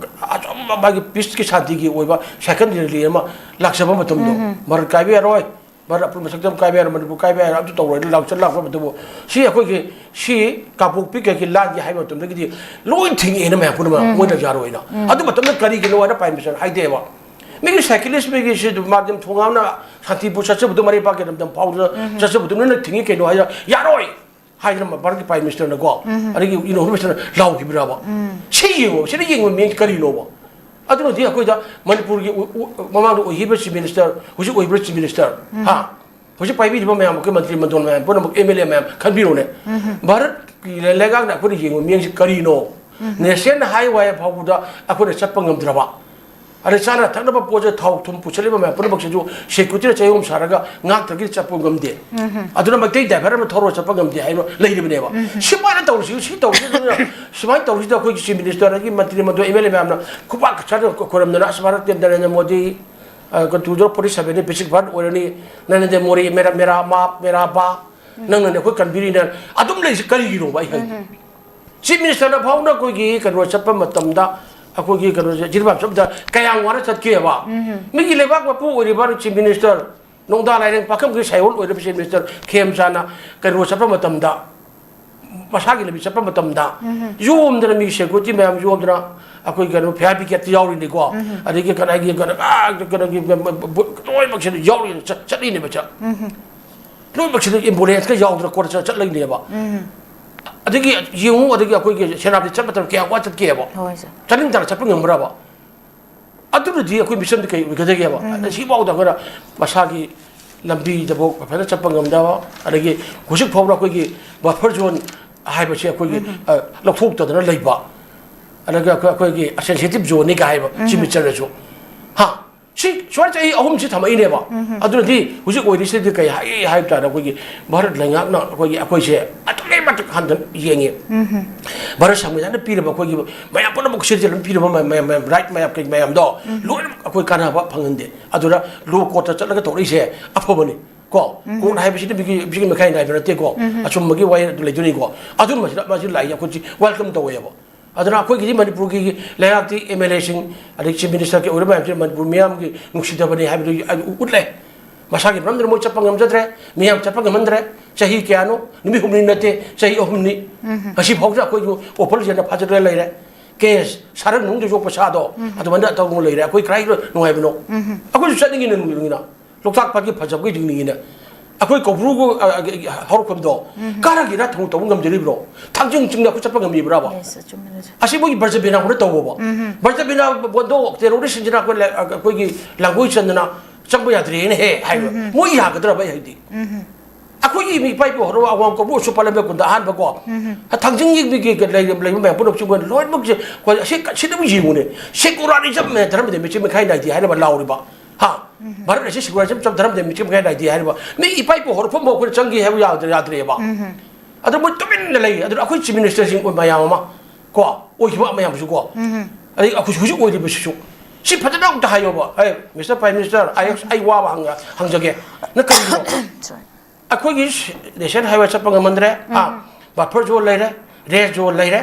ꯑꯆꯨꯝꯕ ꯃꯥꯒꯤ ꯄꯤꯁꯀꯤ ꯁꯥꯟꯇꯤꯒꯤ ꯑꯣꯏꯕ ꯁꯥꯏꯀꯜ ꯔꯦꯂꯤ ꯑꯃ ꯂꯥꯛꯆꯕ ꯃꯇꯝꯗꯣ ꯚꯥꯔꯠ ꯀꯥꯏꯕ ꯌꯥꯔꯣꯏ ꯚꯥꯔꯠ ꯑꯄꯨꯟꯕ ꯁꯛꯇꯝ ꯀꯥꯏꯕ ꯌꯥꯔꯣꯏ ꯃꯅꯤꯄꯨꯔ ꯀꯥꯏꯕ ꯌꯥꯔꯣꯏ ꯑꯗꯨ ꯇꯧꯔꯣꯏ ꯂꯥꯛꯄ ꯃꯇꯝꯗ ꯁꯤ ꯑꯩꯈꯣꯏꯒꯤ ꯁꯤ ꯀꯥꯡꯄꯣꯛꯄꯤ ꯀꯩꯀꯩ ꯂꯥꯟꯒꯤ ꯍꯥꯏꯕ ꯃꯇꯝꯗꯒꯤꯗꯤ ꯂꯣꯏ ꯊꯤꯡꯉꯛꯑꯦꯅ ꯃꯌꯥꯝ ꯄꯨꯝꯅꯃꯛ ꯃꯣꯏꯅ ꯌꯥꯔꯣꯏꯅ ꯑꯗꯨ ꯃꯇꯝꯗ ꯀꯔꯤꯒꯤꯅꯣ ꯍꯥꯏꯅ ꯄ꯭ꯔꯥꯏꯝ ꯃꯤꯅꯤꯁꯇꯔ ꯍꯥꯏꯗꯦꯕ ꯃꯤꯒꯤ ꯁꯥꯏꯀꯤꯂꯤꯁ ꯃꯤꯒꯤ ꯃꯥꯗꯝ ꯊꯣꯡꯉꯥꯝꯅ ꯁꯥꯟꯇꯤꯄꯨꯔ ꯆꯠꯆꯕꯗꯣ ꯃꯔꯩꯄꯥꯛꯀꯤ ꯂꯝꯗꯝ ꯐꯥꯎꯗ ꯆꯠꯆꯕꯗꯣ ꯅꯣꯏꯅ ꯊꯤꯡꯉꯤ ꯀꯩꯅꯣ ꯍꯥꯏꯔ ꯌꯥꯔꯣꯏ ꯍꯥꯏꯗꯅ ꯚꯥꯔꯠꯀꯤ ꯄ꯭ꯔꯥꯏꯝ ꯃꯤꯅꯤꯁꯇꯔꯅꯀꯣ ꯑꯗꯒꯤ ꯍꯣꯝ ꯃꯤꯅꯤꯁꯇꯔꯅ ꯂꯥꯎꯈꯤꯕ꯭ꯔꯕ ꯁꯤ ꯌꯦꯡꯉꯣ ꯁꯤꯗ ꯌꯦꯡꯕ ꯃꯤꯡ ꯀꯔꯤꯅꯣꯕ ꯑꯗꯨꯅꯗꯤ ꯑꯩꯈꯣꯏꯗ ꯃꯅꯤꯄꯨꯔꯒꯤ ꯃꯃꯥꯡꯗ ꯑꯣꯏꯈꯤꯕ ꯆꯤꯐ ꯃꯤꯅꯤꯁꯇꯔ ꯍꯧꯖꯤꯛ ꯑꯣꯏꯕ ꯆꯤꯐ ꯃꯤꯅꯤꯁꯇꯔ ꯍꯧꯖꯤꯛ ꯄꯥꯏꯕꯤꯔꯤꯕ ꯃꯌꯥꯝ ꯑꯩꯈꯣꯏ ꯃꯟꯇ꯭ꯔꯤ ꯃꯟꯗꯣꯟ ꯃꯌꯥꯝ ꯄꯨꯝꯅꯃꯛ MLA ꯃꯌꯥꯝ ꯈꯟꯕꯤꯔꯣꯅꯦ ꯚꯥꯔꯠꯀꯤ ꯂꯩꯉꯥꯛꯅ ꯑꯩꯈꯣꯏꯅ ꯌꯦꯡꯕ ꯃꯤꯠꯌꯦꯡꯁꯤ ꯀꯔꯤꯅꯣ ꯅꯦꯁꯅꯦꯜ ꯍꯥꯏꯋꯦ ꯐꯥꯎꯕꯗ ꯑꯩꯈꯣꯏꯅ ꯆꯠꯄ ꯉꯝꯗ꯭ꯔꯕ ꯑꯗꯩ ꯆꯥꯅ ꯊꯛꯅꯕ ꯄꯣꯠꯁꯦ ꯊꯥꯎ ꯊꯨꯝ ꯄꯨꯁꯜꯂꯤꯕ ꯃꯌꯥꯝ ꯄꯨꯝꯅꯃꯛꯁꯤꯁꯨ ꯁꯦꯀ꯭ꯌꯨꯔꯤꯇꯤꯅ ꯆꯌꯣꯜ ꯁꯥꯔꯒ ꯉꯥꯛꯇ꯭ꯔꯒꯗꯤ ꯆꯠꯄ ꯉꯝꯗꯦ ꯑꯗꯨꯅ ꯃꯩꯇꯩ ꯗ꯭ꯔꯥꯏꯚꯔ ꯑꯃ ꯊꯧꯔꯒ ꯆꯠꯄ ꯉꯝꯗꯦ ꯍꯥꯏꯕ ꯂꯩꯔꯤꯕꯅꯦꯕ ꯁꯨꯃꯥꯏꯅ ꯇꯧꯔꯤꯁꯤ ꯁꯤ ꯇꯧꯔꯤꯁꯤꯗ ꯁꯨꯃꯥꯏꯅ ꯇꯧꯔꯤꯁꯤꯗ ꯑꯩꯈꯣꯏꯒꯤ ꯆꯤꯐ ꯃꯤꯅꯤꯁꯇꯔ ꯑꯗꯒꯤ ꯃꯟꯇ꯭ꯔꯤ ꯃꯟꯗꯣꯟ MLA ꯃꯌꯥꯝꯅ ꯈꯨꯄꯥꯛ ꯈꯣꯏꯔꯝꯗꯅ ꯑꯁ ꯚꯥꯔꯠ ꯅꯔꯦꯟꯗ꯭ꯔ ꯃꯣꯗꯤ 2047 ꯕꯦꯁꯤꯛ ꯚꯥꯔꯠ ꯑꯣꯏꯔꯅꯤ ꯅꯔꯦꯟꯗ꯭ꯔ ꯃꯣꯗꯤ ꯃꯦꯔꯥ ꯃꯥꯞ ꯃꯦꯔꯥ ꯕꯥ ꯅꯪꯅ ꯑꯩꯈꯣꯏ ꯀꯟꯕꯤꯔꯤꯅ ꯑꯗꯨꯝ ꯂꯩꯔꯤꯁꯤ ꯀꯔꯤꯒꯤꯅꯣꯕ ꯑꯩ ꯍꯪꯉꯤ ꯆꯤꯐ ꯃꯤꯅꯤꯁꯇꯔꯅ ꯐꯥꯎꯅ ꯑꯩꯈꯣꯏꯒꯤ ꯀꯩꯅꯣ ꯆꯠꯄ ꯃꯇꯝꯗ ꯑꯩꯈꯣꯏꯒꯤ ꯀꯩꯅꯣꯁꯦ ꯖꯤꯔꯤꯕꯥꯝ ꯆꯠꯄꯗ ꯀꯌꯥꯝ ꯋꯥꯅ ꯆꯠꯀꯦꯕ ꯃꯤꯒꯤ ꯂꯩꯕꯥꯛ ꯃꯄꯨ ꯑꯣꯏꯔꯤꯕ ꯆꯤꯐ ꯃꯤꯅꯤꯁꯇꯔ ꯅꯣꯡꯗꯥ ꯂꯥꯏꯔꯦꯡ ꯄꯥꯈꯪꯒꯤ ꯁꯥꯏꯑꯣꯜ ꯑꯣꯏꯔꯤꯕ ꯆꯤꯐ ꯃꯤꯅꯤꯁꯇꯔ ꯈꯦꯝꯆꯥꯅ ꯀꯩꯅꯣ ꯆꯠꯄ ꯃꯇꯝꯗ ꯃꯁꯥꯒꯤ ꯂꯝꯕꯤ ꯆꯠꯄ ꯃꯇꯝꯗ ꯌꯣꯝꯗꯅ ꯃꯤ ꯁꯦꯀ꯭ꯌꯨꯔꯤꯇꯤ ꯃꯌꯥꯝ ꯌꯣꯝꯗꯅ ꯑꯩꯈꯣꯏ ꯀꯩꯅꯣ ꯐꯤꯌꯥꯔ ꯄꯤꯀꯦꯠꯇ ꯌꯥꯎꯔꯤꯅꯤꯀꯣ ꯑꯗꯒꯤ ꯀꯅꯥꯒꯤ ꯀꯩꯅꯣꯒꯤ ꯂꯣꯏꯅꯃꯛꯁꯤꯗ ꯌꯥꯎꯔꯤ ꯆꯠꯂꯤꯅꯦꯕ ꯂꯣꯏꯅꯃꯛꯁꯤꯗ ꯑꯦꯝꯕꯨꯂꯦꯟꯁꯀ ꯌꯥꯎꯗꯅ ꯈꯣꯠꯇꯅ ꯆꯠꯂꯤꯅꯦꯕ ꯑꯗꯒꯤ ꯌꯦꯡꯉꯨ ꯑꯗꯒꯤ ꯑꯩꯈꯣꯏꯒꯤ ꯁꯦꯅꯥꯄꯇꯤ ꯆꯠꯄ ꯃꯇꯝꯗ ꯀꯌꯥ ꯋꯥ ꯆꯠꯀꯦꯕ ꯆꯠꯅꯤꯡ ꯇꯥꯅ ꯆꯠꯄ ꯉꯝꯕ꯭ꯔꯕ ꯑꯗꯨꯅꯗꯤ ꯑꯩꯈꯣꯏ ꯃꯤꯁꯟꯗꯤ ꯀꯩ ꯑꯣꯏꯒꯗꯒꯦꯕ ꯁꯤꯐꯥꯎꯗ ꯑꯩꯈꯣꯏꯅ ꯃꯁꯥꯒꯤ ꯂꯝꯕꯤꯗꯐꯥꯎ ꯐꯖꯅ ꯆꯠꯄ ꯉꯝꯗꯕ ꯑꯗꯒꯤ ꯍꯧꯖꯤꯛ ꯐꯥꯎꯕ ꯑꯩꯈꯣꯏꯒꯤ ꯕꯐꯔ ꯖꯣꯟ ꯍꯥꯏꯕꯁꯤ ꯑꯩꯈꯣꯏꯒꯤ ꯂꯧꯊꯣꯛꯇꯗꯅ ꯂꯩꯕ ꯑꯗꯨꯒ ꯑꯩꯈꯣꯏꯒꯤ ꯁꯦꯟꯁꯤꯇꯤꯚ ꯖꯣꯟꯅꯤꯒ ꯍꯥꯏꯕ ꯆꯤꯐ ꯃꯤꯅꯤꯁꯇꯔꯅꯁꯨ ꯁꯤ ꯁꯨꯃꯥꯏꯅ ꯆꯍꯤ 3ꯁꯤ ꯊꯝꯃꯛꯏꯅꯦꯕ ꯑꯗꯨꯅꯗꯤ ꯍꯧꯖꯤꯛ ꯑꯣꯏꯔꯤꯁꯤꯗꯤ ꯀꯩ ꯍꯥꯏ ꯍꯥꯏꯕ ꯇꯥꯔꯦ ꯑꯩꯈꯣꯏꯒꯤ ꯚꯥꯔꯠ ꯂꯩꯉꯥꯛꯅ ꯑꯩꯈꯣꯏꯁꯦ ꯑꯗꯨꯛꯀꯤ ꯃꯇꯤꯛ ꯍꯟꯊꯅ ꯌꯦꯡꯉꯤ ꯚꯥꯔꯠ ꯁꯪꯕꯤꯙꯥꯟꯅ ꯄꯤꯔꯕ ꯑꯩꯈꯣꯏꯒꯤ ꯃꯌꯥꯝ ꯄꯨꯝꯅꯃꯛ ꯁꯤꯖꯤꯜꯂꯒ ꯄꯤꯔꯕ ꯔꯥꯏꯠ ꯃꯌꯥꯝ ꯀꯩ ꯃꯌꯥꯝꯗꯣ ꯂꯣꯏꯅꯃꯛ ꯑꯩꯈꯣꯏ ꯀꯥꯟꯅꯕ ꯐꯪꯍꯟꯗꯦ ꯑꯗꯨꯅ ꯂꯣ ꯀꯣꯔꯠꯇ ꯆꯠꯂꯒ ꯇꯧꯔꯛꯏꯁꯦ ꯑꯐꯕꯅꯤ ꯀꯣ ꯀꯣꯔꯠ ꯍꯥꯏꯕꯁꯤꯗꯤ ꯃꯤꯒꯤ ꯃꯈꯥꯏ ꯅꯥꯏꯕ ꯅꯠꯇꯦꯀꯣ ꯑꯆꯨꯝꯕꯒꯤ ꯋꯥꯌꯦꯜ ꯑꯗꯨ ꯂꯩꯗꯣꯏꯅꯤꯀꯣ ꯑꯗꯨꯅ ꯃꯁꯤ ꯂꯥꯛꯏ ꯑꯩꯈꯣꯏꯁꯤ ꯋꯦꯜꯀꯝ ꯇꯧꯋꯦꯕ ꯑꯗꯨꯅ ꯑꯩꯈꯣꯏꯒꯤꯗꯤ ꯃꯅꯤꯄꯨꯔꯒꯤ ꯂꯩꯉꯥꯛꯇꯤ MLAꯁꯤꯡ ꯑꯗꯒꯤ ꯆꯤꯐ ꯃꯤꯅꯤꯁꯇꯔꯒꯤ ꯑꯣꯏꯔꯤꯕ ꯃꯌꯥꯝꯁꯤ ꯃꯅꯤꯄꯨꯔ ꯃꯤꯌꯥꯝꯒꯤ ꯅꯨꯡꯁꯤꯗꯕꯅꯤ ꯍꯥꯏꯕꯗꯨ ꯎꯠꯂꯦ ꯃꯁꯥꯒꯤ ꯃꯔꯝꯗ ꯃꯣꯏ ꯆꯠꯄ ꯉꯝꯖꯗ꯭ꯔꯦ ꯃꯤꯌꯥꯝ ꯆꯠꯄ ꯉꯝꯍꯟꯗ꯭ꯔꯦ ꯆꯍꯤ ꯀꯌꯥꯅꯣ ꯅꯨꯃꯤꯠ 5ꯅꯤ ꯅꯠꯇꯦ ꯆꯍꯤ 3ꯅꯤ ꯉꯁꯤ ꯐꯥꯎꯗ ꯑꯩꯈꯣꯏꯒꯤ ꯑꯣꯄꯜ ꯖꯦꯜꯗ ꯐꯥꯖꯤꯜꯂꯒ ꯂꯩꯔꯦ ꯀꯦꯁ ꯁꯔꯛ ꯅꯨꯡꯗ ꯌꯣꯛꯄ ꯁꯥꯗꯣ ꯑꯗꯨꯃꯥꯏꯅ ꯇꯧꯗꯅ ꯂꯩꯔꯦ ꯑꯩꯈꯣꯏ ꯀꯔꯥꯏ ꯅꯨꯡꯉꯥꯏꯕꯅꯣ ꯑꯩꯈꯣꯏꯁꯨ ꯆꯠꯅꯤꯡꯉꯤꯅ ꯅꯨꯡꯉꯥꯏꯅꯤꯡꯉꯤꯅ ꯂꯣꯛꯇꯥꯛ ꯄꯥꯠꯀꯤ ꯐꯖꯕꯒꯤ ꯌꯦꯡꯅꯤꯡꯉꯤꯅ ꯑꯩꯈꯣꯏ ꯀꯧꯕ꯭ꯔꯨꯒ ꯍꯧꯔꯛꯐꯝꯗꯣ ꯀꯥꯔꯒꯤꯔ ꯇꯧꯕ ꯉꯝꯖꯔꯤꯕ꯭ꯔꯣ ꯊꯥꯡꯖꯤꯡ ꯆꯤꯡꯗ ꯑꯩꯈꯣꯏ ꯆꯠꯄ ꯉꯝꯃꯤꯕ꯭ꯔꯥꯕ ꯑꯁꯤ ꯃꯣꯏꯒꯤ ꯕ꯭ꯔꯖꯕꯤꯅꯥꯈꯣꯏꯅ ꯇꯧꯕꯕ ꯕ꯭ꯔꯖꯕꯤꯅꯥ ꯕꯣꯟꯗꯣ ꯇꯦꯔꯣꯔꯤꯁꯁꯤꯡꯁꯤꯅ ꯑꯩꯈꯣꯏꯒꯤ ꯂꯥꯡꯒꯣꯏ ꯆꯟꯗꯅ ꯆꯪꯕ ꯌꯥꯗ꯭ꯔꯦꯅ ꯍꯥꯏꯕ ꯃꯣꯏ ꯌꯥꯒꯗ꯭ꯔꯕ ꯑꯩ ꯍꯥꯏꯗꯤ ꯑꯩꯈꯣꯏꯒꯤ ꯏꯄꯥ ꯏꯄꯨ ꯍꯧꯔꯕ ꯑꯋꯥꯡ ꯀꯧꯕ꯭ꯔꯨ ꯁꯨꯄꯥꯂꯦꯝꯕ ꯀꯨꯟꯗ ꯑꯍꯥꯟꯕꯀꯣ ꯊꯥꯡꯖꯤꯡꯒꯤ ꯂꯩꯕ ꯃꯌꯥꯝ ꯄꯨꯝꯅꯃꯛꯁꯨ ꯂꯣꯏꯅꯃꯛꯁꯦ ꯁꯤꯗꯕꯨ ꯌꯦꯡꯉꯨꯅꯦ ꯁꯦꯀꯨꯂꯥꯔꯤꯖꯝ ꯙꯔꯃꯗ ꯃꯤꯆꯤ ꯃꯈꯥꯏ ꯅꯥꯏꯗꯦ ꯍꯥꯏꯅꯕ ꯂꯥꯎꯔꯤꯕ भारत ऐसे सिक्योरिटी सब धर्म दे मिचम कह रही है मैं इपाई को हरफम को चंगी है याद रे बा अदर मो तुमिन ले अदर अखोई चीफ मिनिस्टर सिंह को मयाम मा को ओइबा मयाम सु को अई अखु हुजु ओइदि बसु सि फजना उत हायो बा ए मिस्टर प्राइम मिनिस्टर आई वा हंजगे न करियो अखोई नेशन हाईवे चप मंद्रे बफर जो लेरे रेस जो लेरे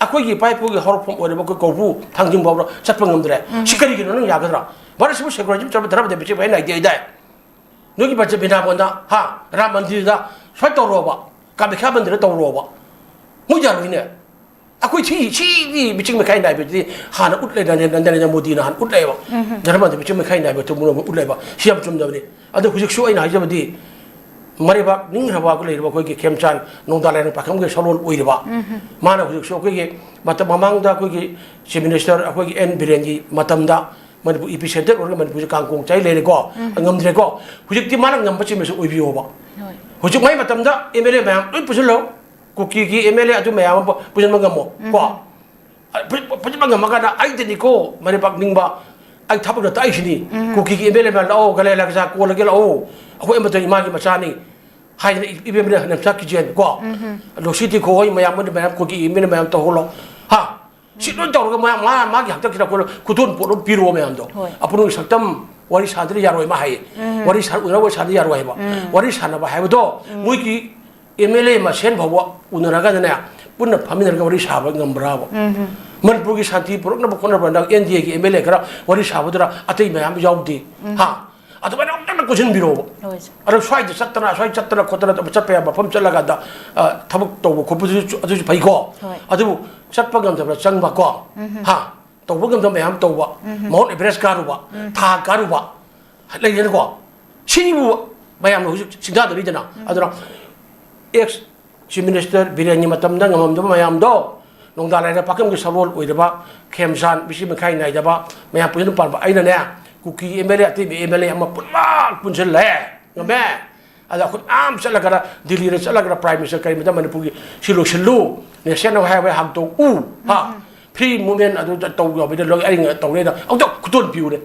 ꯑꯩꯈꯣꯏꯒꯤ ꯄꯥꯏꯄꯨꯒꯤ ꯍꯧꯔꯛꯐꯝ ꯑꯣꯏꯔꯤꯕ ꯑꯩꯈꯣꯏ ꯀꯧꯕ꯭ꯔꯨ ꯊꯥꯡꯖꯤꯡ ꯐꯥꯎꯕ ꯆꯠꯄ ꯉꯝꯗ꯭ꯔꯦ ꯁꯤ ꯀꯔꯤꯒꯤꯅꯣ ꯅꯪ ꯌꯥꯒꯗ꯭ꯔꯥ ꯚꯥꯔꯠꯁꯤꯕꯨ ꯁꯦꯀꯨꯂꯔꯤꯖꯝ ꯆꯠꯄ ꯙꯔꯃꯗ ꯕꯤꯖꯦꯄꯤ ꯑꯩ ꯅꯥꯏꯗꯦ ꯑꯩꯗꯥꯏ ꯅꯣꯏꯒꯤ ꯕꯖꯦꯠ ꯕꯤꯅꯥꯕꯣꯟꯗ ꯍꯥ ꯔꯥꯝ ꯃꯟꯗꯤꯔꯗ ꯁꯨꯃꯥꯏꯅ ꯇꯧꯔꯣꯕ ꯀꯥꯃꯥꯈ꯭ꯌꯥ ꯃꯟꯗꯤꯔꯗ ꯇꯧꯔꯣꯕ ꯃꯣꯏ ꯌꯥꯔꯣꯏꯅꯦ ꯑꯩꯈꯣꯏ ꯁꯤꯗꯤ ꯃꯤꯆꯤꯡ ꯃꯈꯥꯏ ꯅꯥꯏꯕꯗꯤ ꯍꯥꯟꯅ ꯎꯠꯂꯦꯗꯅ ꯅꯔꯦꯟꯗ꯭ꯔ ꯃꯣꯗꯤꯅ ꯍꯥꯟꯅ ꯎꯠꯂꯦꯕ ꯙꯔꯃꯗ ꯃꯤꯆꯤꯡ ꯃꯈꯥꯏ ꯅꯥꯏꯕ ꯎꯠꯂꯦꯕ ꯁꯤ ꯌꯥꯝ ꯆꯨꯝꯗꯕꯅꯤ ꯑꯗꯣ ꯍꯧꯖꯤꯛꯁꯨ ꯑꯩꯅ ꯍꯥꯏꯖꯕꯗꯤ ꯃꯔꯩꯕꯥꯛ ꯅꯤꯡꯈ꯭ꯔꯕ ꯂꯩꯔꯤꯕ ꯑꯩꯈꯣꯏꯒꯤ ꯈꯦꯝꯆꯥꯟ ꯅꯣꯡꯗꯥ ꯂꯥꯏꯔꯦꯟ ꯄꯥꯈꯪꯒꯤ ꯁꯔꯣꯜ ꯑꯣꯏꯔꯤꯕ ꯃꯥꯅ ꯍꯧꯖꯤꯛꯁꯨ ꯑꯩꯈꯣꯏꯒꯤ ꯃꯇꯝ ꯃꯃꯥꯡꯗ ꯑꯩꯈꯣꯏꯒꯤ ꯆꯤꯐ ꯃꯤꯅꯤꯁꯇꯔ ꯑꯩꯈꯣꯏꯒꯤ ꯑꯦꯟ ꯕꯤꯔꯦꯟꯒꯤ ꯃꯇꯝꯗ ꯃꯅꯤꯄꯨꯔ ꯏꯄꯤ ꯁꯦꯟꯇꯔ ꯑꯣꯏꯔꯒ ꯃꯅꯤꯄꯨꯔꯁꯦ ꯀꯥꯡꯀꯣꯡ ꯆꯥꯏ ꯂꯩꯔꯦꯀꯣ ꯉꯝꯗ꯭ꯔꯦꯀꯣ ꯍꯧꯖꯤꯛꯇꯤ ꯃꯥꯅ ꯉꯝꯕ ꯆꯤꯡꯕꯁꯨ ꯑꯣꯏꯕꯤꯌꯣꯕ ꯍꯧꯖꯤꯛ ꯃꯥꯏ ꯃꯇꯝꯗ ꯑꯦꯝ ꯑꯦꯜ ꯑꯦ ꯃꯌꯥꯝ ꯂꯣꯏ ꯄꯨꯁꯤꯜꯂꯣ ꯀꯨꯀꯤꯒꯤ ꯑꯦꯝ ꯑꯦꯜ ꯑꯦ ꯑꯗꯨ ꯃꯌꯥꯝ ꯑꯃ ꯄꯨꯁꯤꯟꯕ ꯉꯝꯃꯣ ꯀꯣ ꯄꯨꯁꯤꯟꯕ ꯉꯝꯃꯀꯥꯟꯗ ꯑꯩꯗꯅꯤꯀꯣ ꯃꯔꯩꯕꯥꯛ ꯅꯤꯡꯕ ꯑꯩ ꯊꯕꯛꯇ ꯇꯥꯛꯏꯁꯤꯅꯤ ꯀꯨꯀꯤꯒꯤ ꯑꯦꯝ ꯑꯦꯜ ꯑꯦ ꯃꯌꯥꯝ ꯂꯥꯛꯑꯣ ꯒꯂꯦ ꯂꯥꯛꯖꯥ ꯀꯣꯜꯂꯒꯦ ꯂꯥꯛꯑꯣ ꯑꯩꯈꯣꯏ ꯑꯃꯠꯇꯅꯤ ꯃꯥꯒꯤ ꯃꯆꯥꯅꯤ 하이는 이베미나 냄새 기지엔 거 로시티 거의 뭐야뭐 뭐야 거기 이메는 뭐야 또 홀로 하 시론 떠오르고 뭐야 마기 학덕이라 그돈 보러 비로 오면도 앞으로 saktam wari sadri yaro ma hai wari sar unawa sadri yaro hai ba wari sana ba hai do muiki MLA ma sen bawa unaraga na punna phaminarga wari saba ngambra ba manipurgi shanti purokna ba kona banda NDA ki MLA kara wari sabadra atai mayam yaudi ha अतो मैंने उन्हें कुछ नहीं बिरो अरे स्वाइड चत्तना खोतना तो चप्पे अब फम चला गया थमक तो वो कुछ अजूज भाई को अजू चप्पा गम जब चंग बाको हाँ तो वो गम जब मैं हम तो वो माउंट एवरेस्ट कारुबा था कारुबा लेकिन को शिबु मैं हम लोग सिद्धांत नहीं जना अदरा एक्स चीफ मिनिस्टर बिरयानी मतम दंग हम जब मैं हम दो नोंदाले पाकम के सवाल उइरबा खेमसान बिसी में खाई नहीं जबा मैं हम पुजन पार आई ना कुकी MLA अति MLA हम पुनः पुंजल है नमे अदा खुद आम चला करा दिल्ली रे चला करा प्राइम मिनिस्टर करी मतलब मणिपुर की शिलू नेशनल हाईवे हम तो हाँ फ्री मूवमेंट अदु तो गबे लोग आई तो ने अब तो खुदोन पिउ ने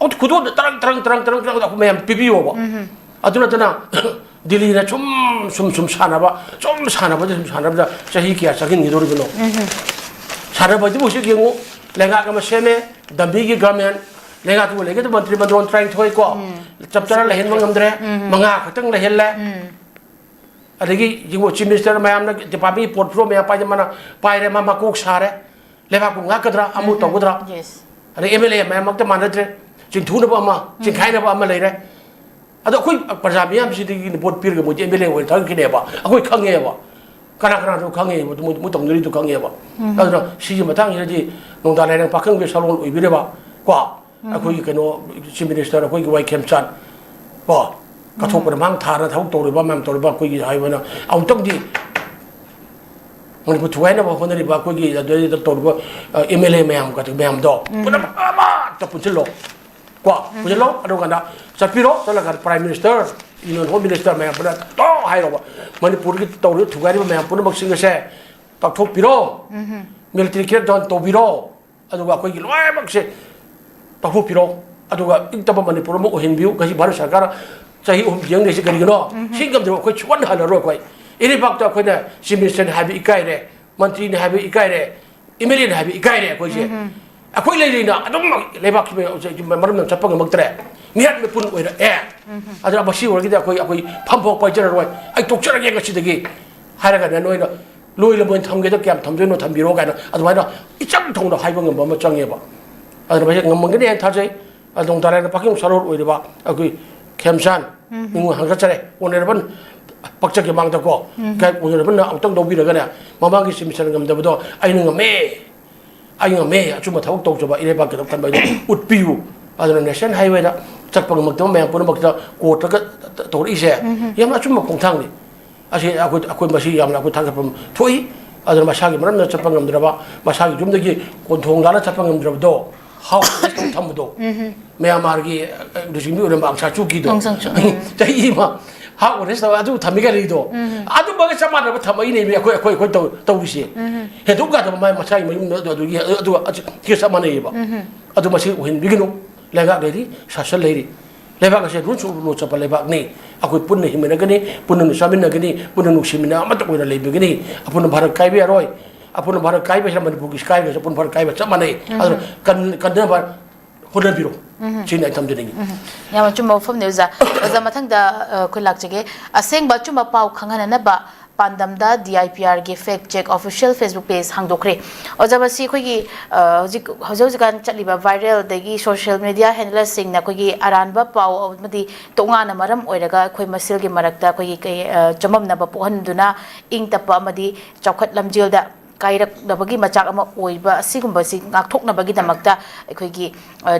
अब तो खुदोन तरंग मैं हम पिबियो बा अदु नतना दिल्ली ने सुम सानाबा चाही क्या सकिन निदोरबनो सानाबा दि बुसे गेंगो लेगा का मसेमे दम्बी की गवर्नमेंट लेगा तो लेके तो मंत्री मंत्रों ट्राइंग थोड़ी को चप्चरा लहन मंगम दरे मंगा खतंग लहन ले अरेगी जिंगो चीफ मिनिस्टर मैं हमने डिपार्टमेंट पोर्टफोलियो में पाए जमाना पाए रे मामा कोक सारे लेवा को गा कदरा अमु तो कदरा अरे MLA मैं मक्त मानद्रे चिंथू न बमा चिंखाई न बमा ले रे अदो कोई प्रजाबिया बिसिदि बोट पीर के मुझे MLA होय थाग किने बा अखोय खंगे बा कना तो खंगे मु तंगरी तो खंगे बा अदो सिजि मतांग हिदि नोंदा लाइरं पाखंग के सलोन उइबिरे बा को अखोई कनो चीफ मिनिस्टर अखोई वाइखेमचान को कथोपर मांग थारा थौ तोरबा मैम तोरबा कोई हाइबना औतंगदी मनपुर थुवाइना होनरिबा कोई तोरबा MLA मैम का मैम दो पुना मा त पुछलो को पुछलो अदोगना चपिरो चलगा prime minister union home minister मैम पुना तो हाइरोबा मनपुर की तोर थुगारिबा मैम पुना बक्सिंग से तथोपिरो मिलिटरी केयर दन तोबिरो अदुगा कोई लोय बक्से तहु पिरो अदुगा इंतब मणिपुर मु ओहिनबिउ गसी भारत सरकार चाही ओम यंग देसी करिगनो सिंगम दो कोइ छवन हलरो कोइ इनि बाक तो कोइना चीफ मिनिस्टर हाबि इकाइ रे मंत्री ने हाबि इकाइ रे MLA ने हाबि इकाइ रे कोइ जे अखोइ लेलिना अदम लेबाक के मरम चपग मक्तरे मियात में पुन ओइरा अदरा बसी वरगि दा कोइ फमफो पाइजर रोय आई तोक्चर गे गसी दगी हारगा ने नोइना लोइ लबोन थमगे तो क्याम थमजोनो थमबिरो गाना अदवाइना इचम थोंदो हाइबो ngam ba changyeba अदर भाई ngमंगने थाजे अदों तारे पाकिंग सरोर ओइरबा अखोइ खेमसान निंगु हांगचरे ओनेरबन पक्ष के मांग तको काय ओनेरबन औतंग दोबिरगने ममांगी सिमिसन ngमदबदो आइनो ngमे अचुम थाउ तौजबा इरेबा के तनबा उटपियु अदर नेशनल हाईवे दा चकपग मक्तम मैं पुन मक्ता कोर्ट का तोरिसे यम अचुम कोंथांगनि असे अखोइ मसी यामना को थांगपम थोई अदर मसागी मरन चपग ngमद्रबा मसागी जुमदगी कोंथोंग लाना चपग ngमद्रबदो हाउ थमदो म्यांमार की दुसिमी उरम बांगसा चुकी दो तई मा हाउ रेस अदु थमिगा रिदो अदु बगे समाना ब थमई ने अखोइ तौरिसे हेदुगा द माय मसाई मयुम अदु के समाने बा अदु मसी ओहिन बिगिनो लेगा लेरी सासल लेरी लेबा के रुचु रुचु लेबा ने अखोइ पुन्ने हिमनगनी पुन्ने सामिनगनी पुन्ने नुसिमिना अमत ओइना लेबिगनी अपुन भारत काइबे रोय अपन भारत काइबे मणिपुर की स्काई अपन भारत काइबे चमने कन बार होनबिरो चिन आइटम दिनिंग याम चुम मफम नेजा अजा मथंग दा खो लाकचगे असेंग बा चुम पाउ खंगन न बा पांडमदा DIPR गे fact check official Facebook page हांगदोखरे ओजबसी खोगी हजौजगान चलिबा वायरल दगी सोशल मीडिया हैंडलर्स सिंग ना खोगी अरानबा पाव मदी तोंगाना मरम ओइरगा खोई मसिल गे मरकता खोगी चमम नबा पोहनदुना इंग तप मदी चौखट लमजिलदा कायरकनबगी मचाक अमा ओइबा सिगुंबसी गाक्थोकनबगी दमकता अखोगी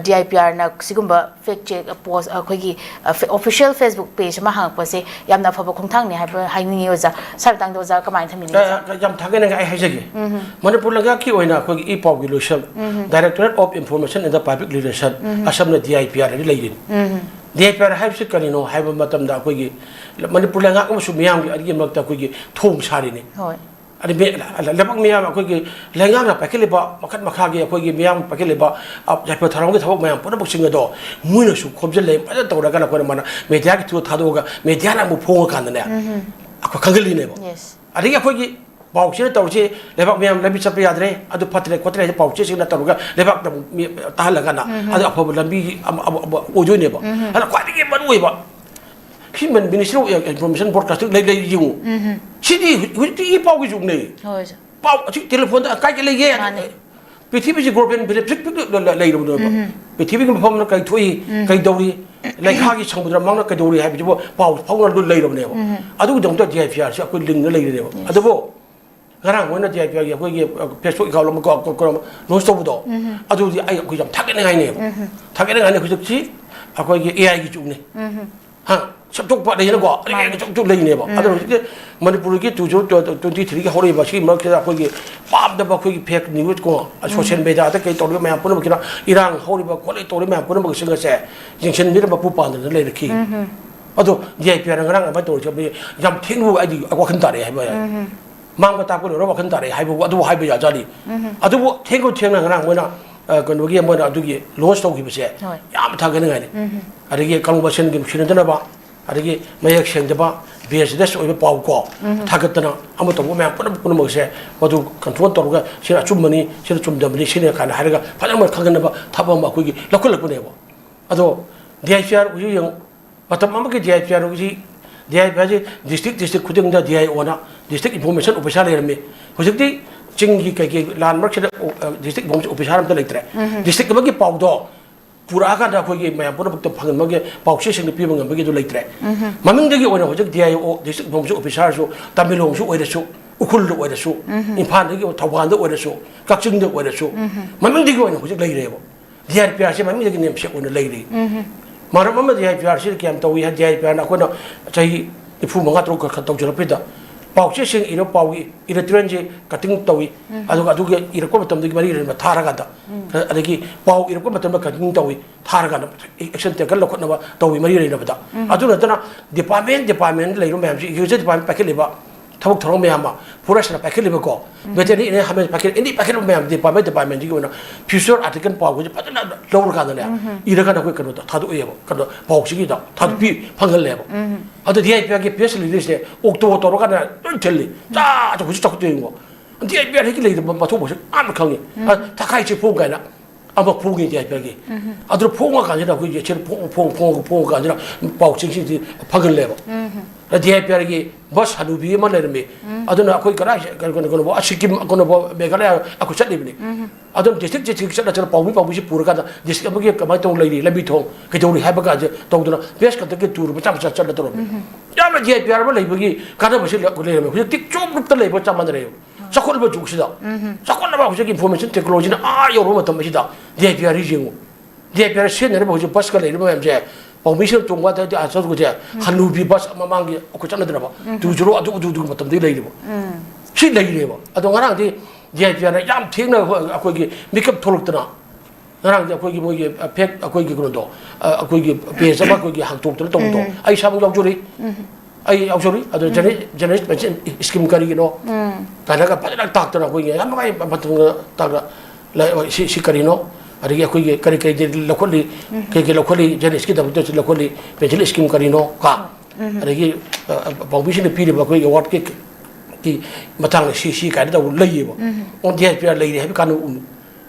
DIPR ना सिगुंबा फैक्ट चेक पोस्ट अखोगी ऑफिशियल फेसबुक पेज मा हांगपसे यामना फबा खोंथांगने हाइबा हाइनिंग ओजा सरतांग ओजा कमाइन थमिनि याम थागेने आई हाइजगे मणिपुर लगा की ओइना अखोगी ई पावगी लोशन directorate of information in the public relation असमना DIPR रि लेरिन DIPR हाइबसे करिनो हाइबा मतमदा अखोगी मणिपुर लगा अमसु मियाम गी अरिगे मक्ता अखोगी थोंग सारिने होय अरे लेबक मियाम अखोगी लेंगाना पकेलेबा मखत मखागे अखोगी मियाम पकेलेबा अब जायप थरांगे थबक मियाम पुना बक्सिंग दो मुइनसु खोबजले पजा तौरगा ना कोन माना मीडिया की थु थादोगा मीडिया ना मु फोंग कानने अखो खंगलिनेबो अरे अखोगी पाउचे तौचे लेबक मियाम लंबी चप यादरे अदु फतरे कोतरे पाउचे सिना तौरगा लेबक ताहलगा ना अदु अफब लंबी ओजोनेबो अला क्वादिगे बनुइबा Human Ministry of Information Broadcasting like you. City, which you pau is only. Pau, telephone, a kite lay. PTV group and later. PTV from the Kaitui, Kaidori, like Hagi Sambra Mona Kadori, have you pau, power later. I do don't DIPR, so I could link the lady. At the boat. Garang, when the DIPR, Facebook column, no stop door. I do the I could have taken a name. Taken a name, see, I could get AI Juni. Huh? Subtok pa lehin ko ari subtok lehin ba ado manipur ki 2023 ki hori ba si mak da ko ki pap da ba ko ki fake news ko social media ta kai tori ma pun ba kira irang hori ba ko le tori ma pun ba singa se jingchen ni ba pu pa da le ki ado DIPR ngarang ba tor chabe jam thingbu ai ko khan ta re hai ba mang ba ta ko ro ba khan ta re hai ba ado hai ba ya ja li ado bo thingko thengna ngarang moina ko gi mo da adu gi launch to gi ba se yam tha ga ngai ni ari gi conversion gi shin da ba अरे मयक सेंगदबा बेसदेस ओइबा पाउ को थागतना अम तो मैं पुन मसे मधु control तौरगा सिना चुमनी सिना चुमदमनी सिना खाना हारगा फजम खगनबा थबम अखोगी लखलखनेबो अदो DIPR उजी young मतम अमके DIPR उजी DIPR जी डिस्ट्रिक्ट खुदिंग दा DI ओना डिस्ट्रिक्ट इंफॉर्मेशन ऑफिसर लेरमे हुजकती चिंगी के लैंडमार्क से डिस्ट्रिक्ट इंफॉर्मेशन ऑफिसर हम लेतरे डिस्ट्रिक्ट बगे पाउ दो पूरा का अखोगी मैं पुनः फंगे पाउसे सिंह पीब गंबगे दो लेतरे ममिंगदगी ओना होजक DIO डिस्ट्रिक्ट इंफॉर्मेशन ऑफिसर सो तमिलोंसु ओइरसु उखुल ओइरसु इम्फाल दगी थौबान दो ओइरसु कक्चिंग दो ओइरसु ममिंगदगी ओना होजक लेरेबो DIPR से ममिंगदगी नेम से ओना लेरे मारम अम DIPR से केम तोई है DIPR ना कोना चाहि इफु मंगा तरो ख तौजरपिदा पाउचे सिंह इनो पाउगी इलेक्ट्रॉन जे कटिंग तोई अदुगे इरको मतम दगी मरी रे थारागा दा अदगी पाउ इरको मतम कटिंग तोई थारागा एक्शन टेकल लखनबा तोई मरी रे नबदा अदु नतना डिपार्टमेंट लेरो मैम जी यूजर डिपार्टमेंट पैकेट लेबा थबक थरो मैम पुरसना पैकेट लेबा को बेटेनी इन हमें पैकेट इंडी पैकेट मैम डिपार्टमेंट जी कोना फ्यूचर आर्टिकल पाउ जे पतना लोर का ने इरका ना कोई कनो थादु एबो कनो पाउ सिगी दा थादु पी फंगल लेबो अदु DIPR के प्रेस रिलीज से ओक्टो तोरो का ना चलली चा जो हुजि तक देंगो DIPR के लेदे मथो बस आम खंगी थाखाइ चे फों गाना अब फोंगी DIPR के अदु फोंगा का जेना कोई जे फों का जेना पाउ सिंग फंगल लेबो DIPR की बस हनुबी म लेरमे अदुना अखोई करा कनो असिकिम कनो बेगला अखो चलिबनी अदुम डिस्ट्रिक्ट चला पाउ से पूरा का डिस्ट्रिक्ट अमगे कमाय तो लेरी लबी थों कजौरी हाबा का तौदुना बेस कत के टूर बचा चल तरो याम DIPR म लेबगी काना बसे लेरमे हुजि टिक चोप रुप त लेबो चामन रे सकल बजु सिदा सकल बा हुजि इंफॉर्मेशन टेक्नोलॉजी ना आ योरो मतम सिदा DIPR रिजिंगो DIPR से ने हुजि बस का लेरमे हमजे परमिशन तुंगा दा आसर गुजे हनुबी बस ममांगी अखो चलदरबा तुजुरो अदु मतम दे लेरिबो सी लेरिबो अदो ngara di DIPR ना याम थेंगना अखोगी मेकअप थोलक्तना ngara di अखोगी मोगी फेक अखोगी गुनो अखोगी पेज अमा अखोगी हांगतोक्तना तोंतो आई साम यावजोरी आई यावजोरी अदो जर्नलिस्ट स्कीम करिनो कानागा पजना ताक्तना अखोगी याम माई मतम तागा सी करिनो अरे अखोगी करी लखोली के लखोली जर्नलिस्ट की दबतो लखोली पेंशन स्कीम करिनो का अरे पाउबिसी ने पीरे अखोगी अवार्ड की मतंग सी का दा लेयेबो on DIPR लेरे है कानु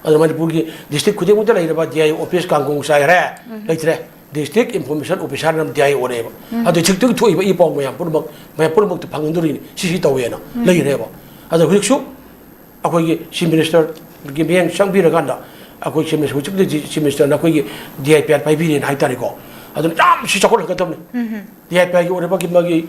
अदो मणिपुर की डिस्ट्रिक्ट खुदे मुदा लेरे बा DI ऑफिस कांगों सायरे लेतरे district information officer nam dai ore ba adu chik tu thoi ba I pong mayam pur tu phangduri si tawe na lei re ba adu hik su akoi gi chief minister gi meng sang bi ra ganda akoi chief minister chuk de chief minister na koi gi DIP pai bi rin hai tari ko adu jam si chakol ka tam ni DIP gi ore ba gi magi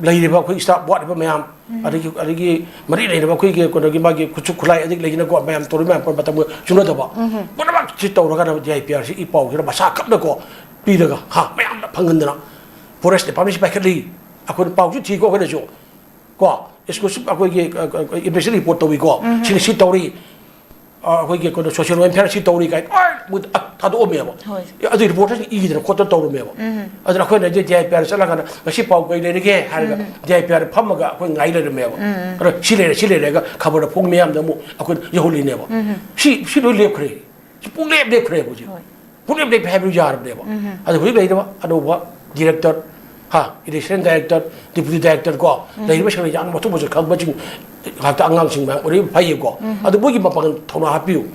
lei ba koi sta bot ba mayam adigi mari lei ba koi gi ko gi magi kuchu khulai adik lei na ko mayam tori mayam pa batam chuna da ba bona ba chi taw ra ga DIP si I pau gi ba sa kap da ko pi da ga ha mayam da phangan da forest department ba khali akoi pau chu thi ko ga jo ko इसको सब अकोई के investigation report तो भी को सिने सी तौरी अकोई के कोन social welfare सी तौरी का मुद थादो मेबो अदि रिपोर्ट इ गिदर कोत तौरो मेबो अदर अकोई ने JIPR चला गाना गसी पाउ गई ले गे हारगा JIPR फमगा अकोई ngai ले मेबो अर सिले गा खबर फोंग मेम दमु अकोई यहोली नेबो सी लो लेब खरे पुंग लेब खरे बुजी पुंग लेब हैबु जार नेबो अदर हुई लेदबा अनोबा director ha election director deputy director ko dai ba shari yang motu boje khang bajing ha ta angang sing ba ori phai ko adu bogi ba pang thona ha piu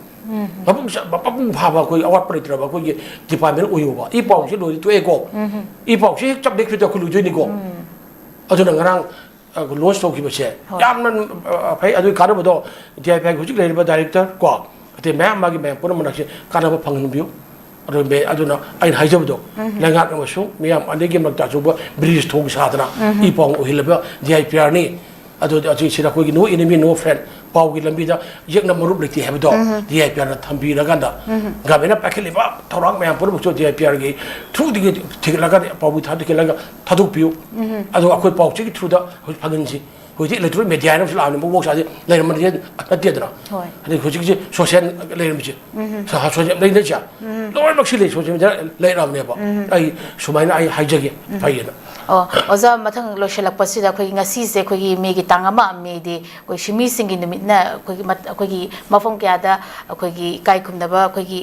babung pha ba ko awat pritra ba ko ge department oyo ba I pau si lo tu e ko I pau si chap dek tu ko lu joi ni ko adu na ngarang ko launch to ki ba che yam nan phai adu ka ba do DIP ko ji le ba director ko ate ma ma gi ma pon ma na che ka na ba phang nu biu अरे मैं अदुना आइन हाइजबदो लंगा नमसु मियाम अनेगे मक्ता जुबा bridge थोग Sadhana I पाउ ओहिलबा JIPR नि अदु अजि सिरा कोगी no enemy no friend पाउ गी लंबीदा यकना मरुप लेति हेबदो JIPR ना थंबी लगांदा गाबेना पैखेलिबा थौरांग मयाम पुर बुचो JIPR गी थ्रू दिगे थिग लगा पाउ थादि के लगा थादु पिउ अदु अखोय पाउ छि थ्रू दा फगनसि होजि इलेक्ट्रॉनिक मीडिया न सला न बक सादि लेर मन अत्यदना अनि होजि जे सोशल लेर मिछि सा सोशल लेर जा लोय मक्सिले सोशल मीडिया लेर रामने बा आई सुमाइना आई हाइजगे फाइना ओजा मथंग लोशलक पसिदा खोइ ngasi se खोइ मेगी तांगमा मेदि खोइ सिमी सिंगी निमितना खोइ मफम क्यादा खोइ काइ खुमदबा खोइ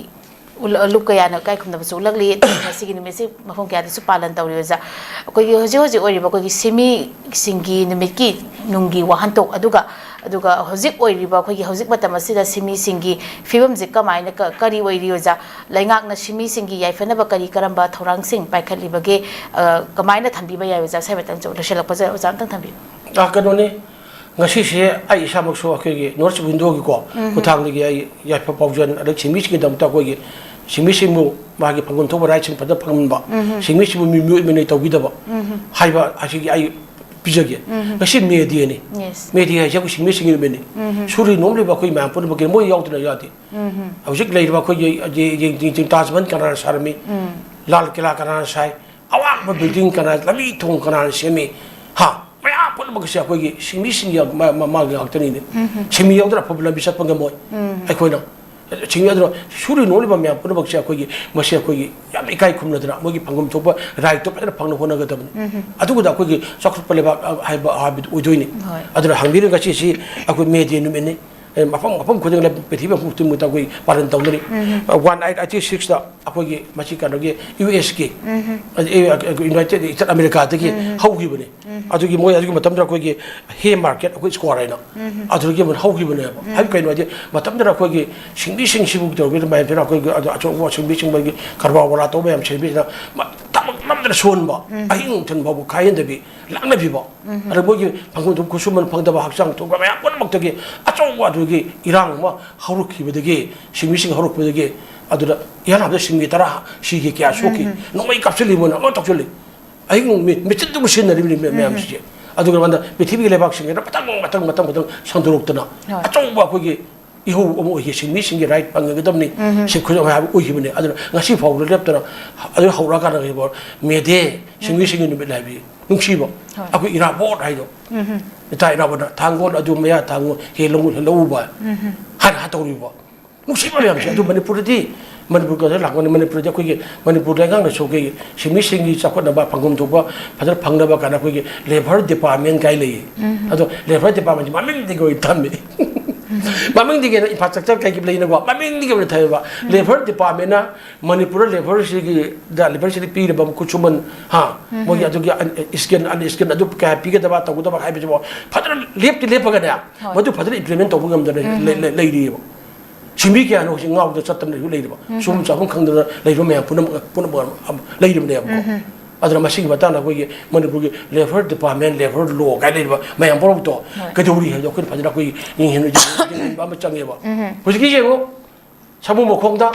लुक कयाना काइ खुमदबा उलगली ngasi निमिसे मफम क्यादा सु पालन तौरियोजा खोइ होजि होजि ओरिबा खोइ सिमी सिंगी निमिकी नुंगी वाहनतोक अदुगा हजिक ओइरिबा खोइ हजिक मतम असिदा सिमी सिंगी फिबम जे कमाइना करी ओइरियोजा लैंगाकना सिमी सिंगी याइफनबा करी करंबा थौरांग सिंग पाइखलिबगे कमाइना थंबिबा याइजा साइबतंग जो लशलकपजा ओजामतंग थंबि कनोने ngasi se ai samak so ke north window gi ko kuthang gi ai ya pa paujan ada simi gi dam ta ko gi simi simu ma gi phangon thoba rai ching pada phangmun ba simi simu mi mi ne tawgi da ba hai ba asi gi ai bijage ngasi media ni media ja ko simi singi me ni suri nomle ba ko ma pon ba ge mo yaw tna ya ti hojik lei ba ko ye jing tajman kana sarmi lal kila kana sai awak ba building kana lami thong kana semi ha maya pon ba ko ko gi simi singi ma ga tani ni simi yaw dra problem bisat pa ga mo ai ko na 징여들어 술이 놀리면 몇 번을 먹지 거기 뭐시 거기 야미까지 굽는더라 뭐기 방금 저거 라이트 빠져 방금 보내거든 아두고다 거기 석수 빨리 하 오조이니 아들 항비는 같이 시 아그 메디에 누면네 마펑 고정 랩 베티바 후트 못하고 빠른 다운들이 1886다 아거기 마치 가는게 USK 유나이티드 스테이트 아메리카들이 하우기 보네 아주기 뭐야 아주기 맞담들아 거기 해 마켓 거기 스코어라이나 아주기 뭐 하우기 보네 할 거는 어디 맞담들아 거기 싱비싱 시국도 그래도 많이 변화 거기 아주 뭐 싱비싱 거기 가르바보라 또 매am 싱비나 남들 손 봐. 아잉 전 보고 가연대비 랑내 비버. 아래 뭐기 방금 좀 구수면 방다바 학장 또 가면 한 먹더기 아쪽과 저기 이랑 뭐 하루 키베되게 싱미싱 하루 키베되게 아들아 야나도 싱미 따라 시기 게 아쇼기 너무 이 값을 리면 어 덕절리. 아잉 미친 좀 신나리 매암시지. 아들 그런다 TV 레박싱이라 바탕 선도록더나 아쪽과 거기 이후 어머 이게 신미신기 라이트 방금 그다음에 신고좀 하고 오히면에 아들 ngasi 파우를 랩더라 아들 하우라가는 게 뭐 메데 신미신기 놈이 라이비 응시버 아고 이라 뭐 라이도 다 이라 보다 당고 아주 뭐야 당고 헬로우바 하나 하도리 봐 응시버야 아주 만니푸르디 만니푸르가 랑고니 만니푸르자 그게 만니푸르가 강나 속에 신미신기 잡고나 봐 방금 도봐 받을 방나봐 가나 그게 레버 디파트먼트 가이래 아주 레버 디파트먼트 마밍 되고 있다며 Maming di kena infrastruktur kayak gimana ini gua, maming di kena tahu gua. Labor department na Manipur labor sih dah labor sih pilih bawa kucuman, ha, mau ya tu iskan adu kayak pilih dapat tahu dapat kayak macam apa. Padahal lep apa kan ya, waktu padahal implement tahu ngam dari lady. Simi क्या no Singh गाँव चतन ले सूम चाहूँ खंड ले मैं पुनः ले other मसीग बताना कोई मनपुर की लेबर डिपार्टमेंट लेबर लॉ का ले मैं पर तो कदौरी है जो फिर फजना कोई इन चंगेबा हुजकी जेगो सबू मखोंदा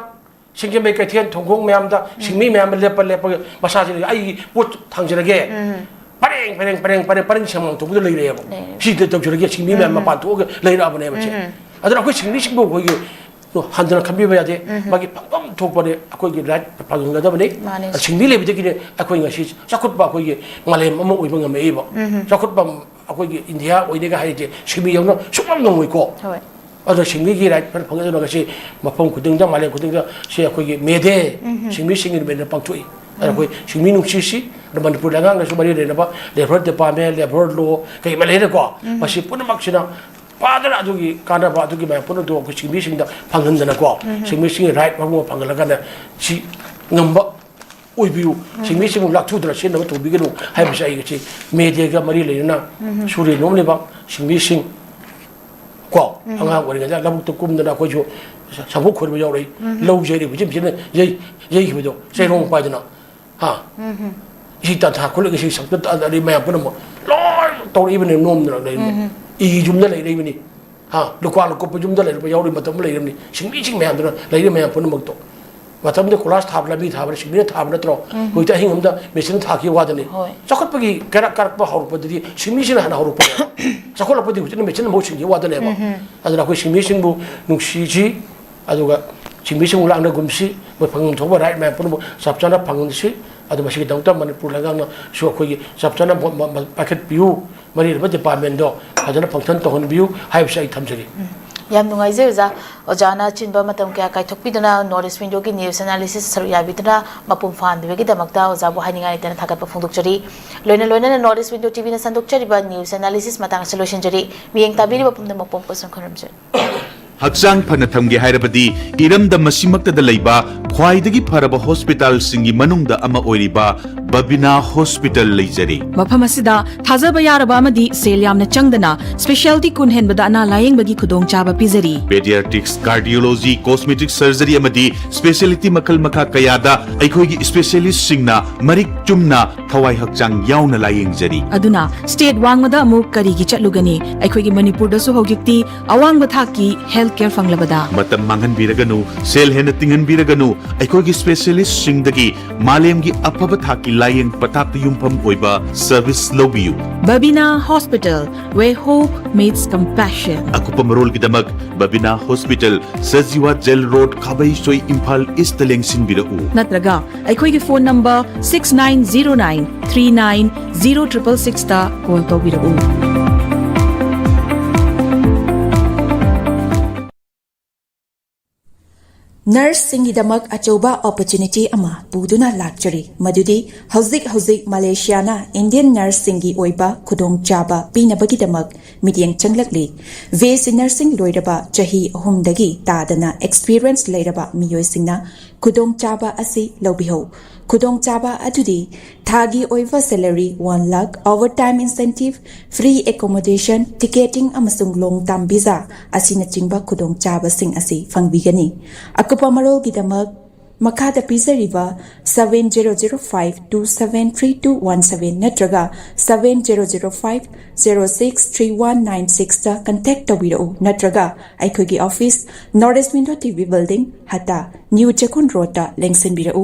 सिंगे में कैथेन थोंगों मैमदा सिमी मैम लेप मसाज पोट थांजरगे परेंग सेमांग तो ले रे सिदे तौजरगे सिमी मैम मपान तो ले राबने बचे अदर अखोई सिंगनी सिंगो कोई हंजन खबी यादे मागी पंगम थोपने अखोई राइट पागंगदबने सिंगनी लेबदगी अखोई ngasi चाखुटबा अखोई मालेम अमो ओइबा ngमेबा चाखुटबा अखोई इंडिया ओइनेगा हाइजे सिमी यौना सुमम नोइको अदर सिंगनी की राइट पर फंगदो ngasi मफम खुदिंगदा मालेम खुदिंगदा से अखोई मेदे सिंगनी सिंगनी बेन पंगथुई अखोई सिंगनी नुक्सिसी मनपुर लंगांग सुबरी रेनबा लेबर डिपार्टमेंट लेबर लॉ कई मलेरको मसी पुनमक्सिना पादर अदुगी कानबा अदुगी मैं पुनः दो कुछ सिंगनी सिंगदा फंगंदना को सिंगनी सिंग राइट ममो फंगलगाना सी ngamba ओइबिउ सिंगनी सिंग लाथुदरा सेन तो बिगनो हाय बसाई गछि मेदेगा मरी लेना सुरे नोमलेबा सिंगनी सिंग को अंगा वरिगा लबुक तो कुमदना को जो सबु खोरबो यावरै लौ जेरि बिजि बिजि जै खिबदो सेरों पादना हा इता था खोलगे सि सकत अदरि मैं पुनम लॉय तौरिबने नोमदना ले जुमदा लेबनी हाँ लुका लुकुप जुमदा लेब यावरी मतम लेरमनी सिंगनी सिंग मैमदना लेरे मैम पुनमक्तो मतमदे क्लास थाबला मी थाबला सिंगनी थाब नत्रो होइता हिंगमदा मेसिन थाखि वादने चखतपगी करप हौरपदि सिंगनी सिंग हना हौरप चखलपदि हुजन मेसिन मौ सिंगि वादनेबा अदरा कोइ सिंगनी सिंगबु नुक्सिजि अदुगा सिंगनी सिंग लांगना गुमसि मफंग थोबा राइट मैम पुनम सबचाना फंगनसि अदु मसिगि दंता मनपुर लगांगा सो अखोइ सबचाना पैकेट पियु मरी डिपार्टमेंट दो फजन फंक्शन तहनबियु हाइबसे आई थमजरी याम नुंगाइजे ओजा ओजाना चिनबा मतम क्या काइथोकपिदना नॉर्थ ईस्ट विंडो की न्यूज एनालिसिस सर याबितना मपुम फानबेगी दमकता ओजाबु हानिगाई तना थागतप फोंदोकचरी लोइना लोइना नॉर्थ ईस्ट विंडो टीवी ना संदोकचरीबा न्यूज एनालिसिस मतंग सलोशनजरी मियंग ताबिरिबा पुमना मपुम पसन खरमजे हक्चांग फन थमगे हाइरबदी इरमदा मसिमक्तदा लैबा ख्वाइदगी फरबा हॉस्पिटल सिंगी मनुंगदा अमा ओइरिबा बबिना हॉस्पिटल लेजरी मफम असिदा थाजबा यारबा अमदी सेल यामना चंगदना स्पेशलिटी कुन हेनबदा अना लायेंगबगी खुदोंग चाबा पिजरी पेडियाट्रिक्स कार्डियोलॉजी कॉस्मेटिक सर्जरी अमदी स्पेशलिटी मखल मखा कयादा अखोइगी स्पेशलिस्ट सिंगना मरिक चुमना थवाई हक्चांग याउना लायेंगजरी अदुना स्टेट वांगमदा अमु करिगी चटलुगनी अखोइगी मणिपुरदसु होगिक्ति अवांगबा थाकी हेल्थ केयर फंगलबदा मतम मांगन बिरगनु सेल हेन तिंगन बिरगनु अखोइगी स्पेशलिस्ट सिंगदगी मालेमगी अफब थाकी लायेंग पताप युमफम ओइबा सर्विस लोबियु बबिना हॉस्पिटल वे होप मीट्स कंपैशन अकुपम रोल की दमक बबिना हॉस्पिटल सजीवा जेल रोड खाबई सोई इम्फाल ईस्ट लेंगसिन बिरउ नत्रगा अखोइगी फोन नंबर 6909 390666 ता कॉल तोबिरउ नर्स सिंगिदमक अचौबा अपॉर्चुनिटी अमा पुदुना लाक्चरी मदुदी हौजिक मलेशियाना इंडियन नर्स सिंगी ओइबा खुदोंग चाबा पीनबगिदमक मिडियंग चंगलकली वेस नर्सिंग लोइरबा चही अहुमदगी तादना एक्सपीरियंस लेरबा मियोइसिंगना खुदोंग चाबा असि लौबिहो खुदोंग चाबा अदुदी थागी ओइबा salary 1 lakh overtime incentive free accommodation ticketing अमसुंग लोंग टर्म वीजा असिना चिंबा खुदोंग चाबा सिंग असि फंगबिगनी अकुपा मरोल गिदमक मखादा पिजरीबा 7005273217 नत्रगा 7005063196 ता कांटेक्ट तौबिरउ नत्रगा अखोगी office north east window TV building हता न्यू चकुन रोड ता लेंगसिनबिरउ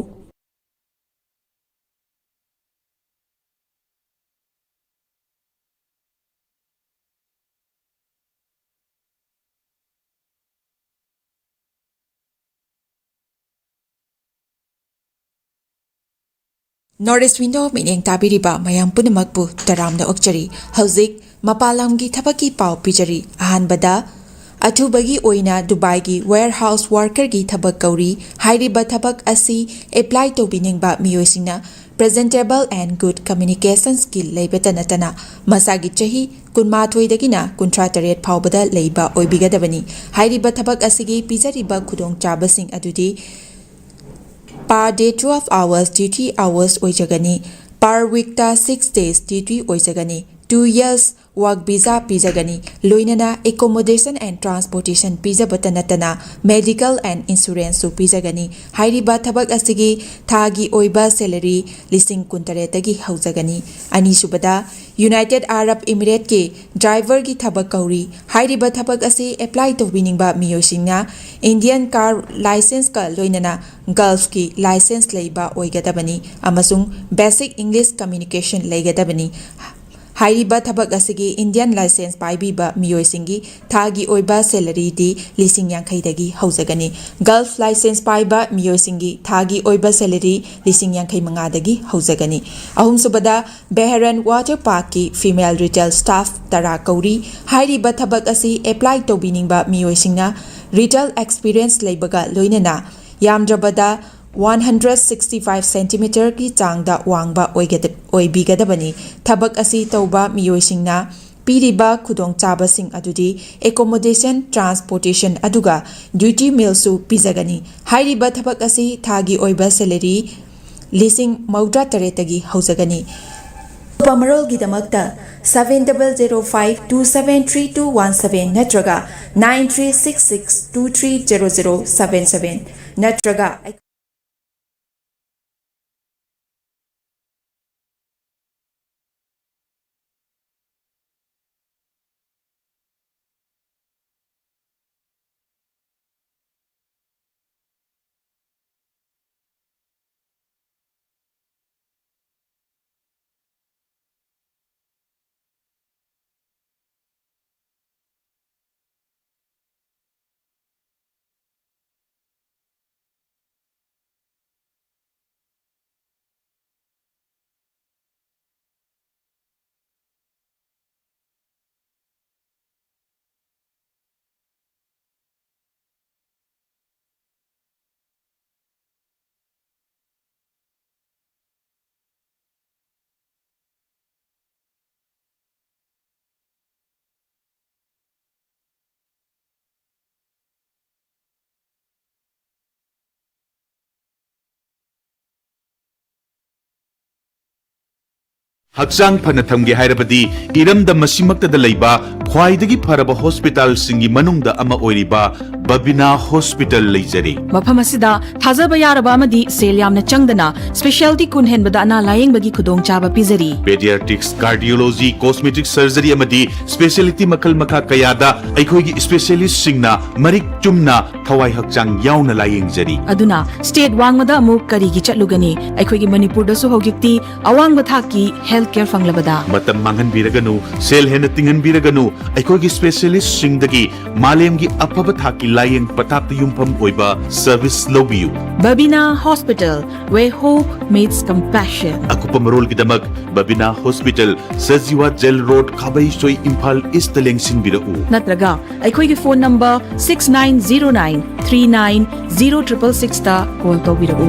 नॉर्थ ईस्ट विंडो मिनिंग ताबिरिबा मयाम पुनमकपु तरामना ओक्चरी हौजिक मपालामगी थबकी पाव पिजरी अहानबदा अथुबगी ओइना दुबईगी वेयरहाउस वर्करगी थबक कौरी हाइरिबा थबक असि एप्लाई तौबिनिंगबा मियोइसिंगना presentable and good communication skill लेबता नतना मसागी चही कुनमाथोइदगिना 38 फावबदा लेबा ओइबिगदबनी हाइरिबा थबक असिगी पिजरिबा खुदोंग चाबसिंग अदुदी per day 12 hours duty hours oijagani per week ta 6 days duty oijagani 2 years work visa pizagani loinana accommodation and transportation pizabata natana medical and insurance su pizagani hairiba thabak asigi thagi oiba salary lising kuntaretagi haujagani ani subada United Arab Emirates ke driver ki thabak kauri hairiba thabak asi apply to winning ba miyosingna Indian car license ka loinana Gulf ki license leiba oigadabani amasung basic English communication leigadabani hairiba thabak asigi Indian license paibiba miyoisingi thagi oiba salary di lising yankhai dagi haujagani Gulf license paiba miyoisingi thagi oiba salary lising yankhai manga dagi haujagani ahum subada Behran water park ki female retail staff tara kauri hairiba thabak asi apply to biningba miyoisingna retail experience leibaga loinana yamdrabada 165 cm ki changda wangba oibigadabani thabak asi tauba miyoisingna piriba khudong chabasing adudi accommodation transportation aduga duty meal su pizagani hairiba thabak asi thagi oiba salary lising mauda taretagi haujagani Pamarol gidamakta 7005273217 natraga 9366230077 natraga Hakchang phana thamge hairabadi iramda masimakta da leiba khwaidagi pharaba hospital singi manungda ama oiriba Babina Hospital leijari mafam asida thajaba yaraba amadi sel yamna changdana specialty kun henbada ana layeng bagi khudong chaba pizari pediatrics cardiology cosmetic surgery amadi specialty makal makha kayada aikhogi specialist singna marik chumna thawai hakchang yauna layeng jari aduna state wangmada amu kari gi chatlugani aikhogi manipur da su hogikti awangba thaki healthcare fanglabada matam mangan biraganu sel hena tingan biraganu aikhogi specialist singdagi malemgi apaba thaki layeng patapta yumpham oiba service lobiyu Babina Hospital where hope meets compassion akupa marol gidamak Babina Hospital Sajiwa Jail Road Khabai Soi Imphal East Lengsin birau natraga aikhogi phone number 6909390666 ta call tawbirau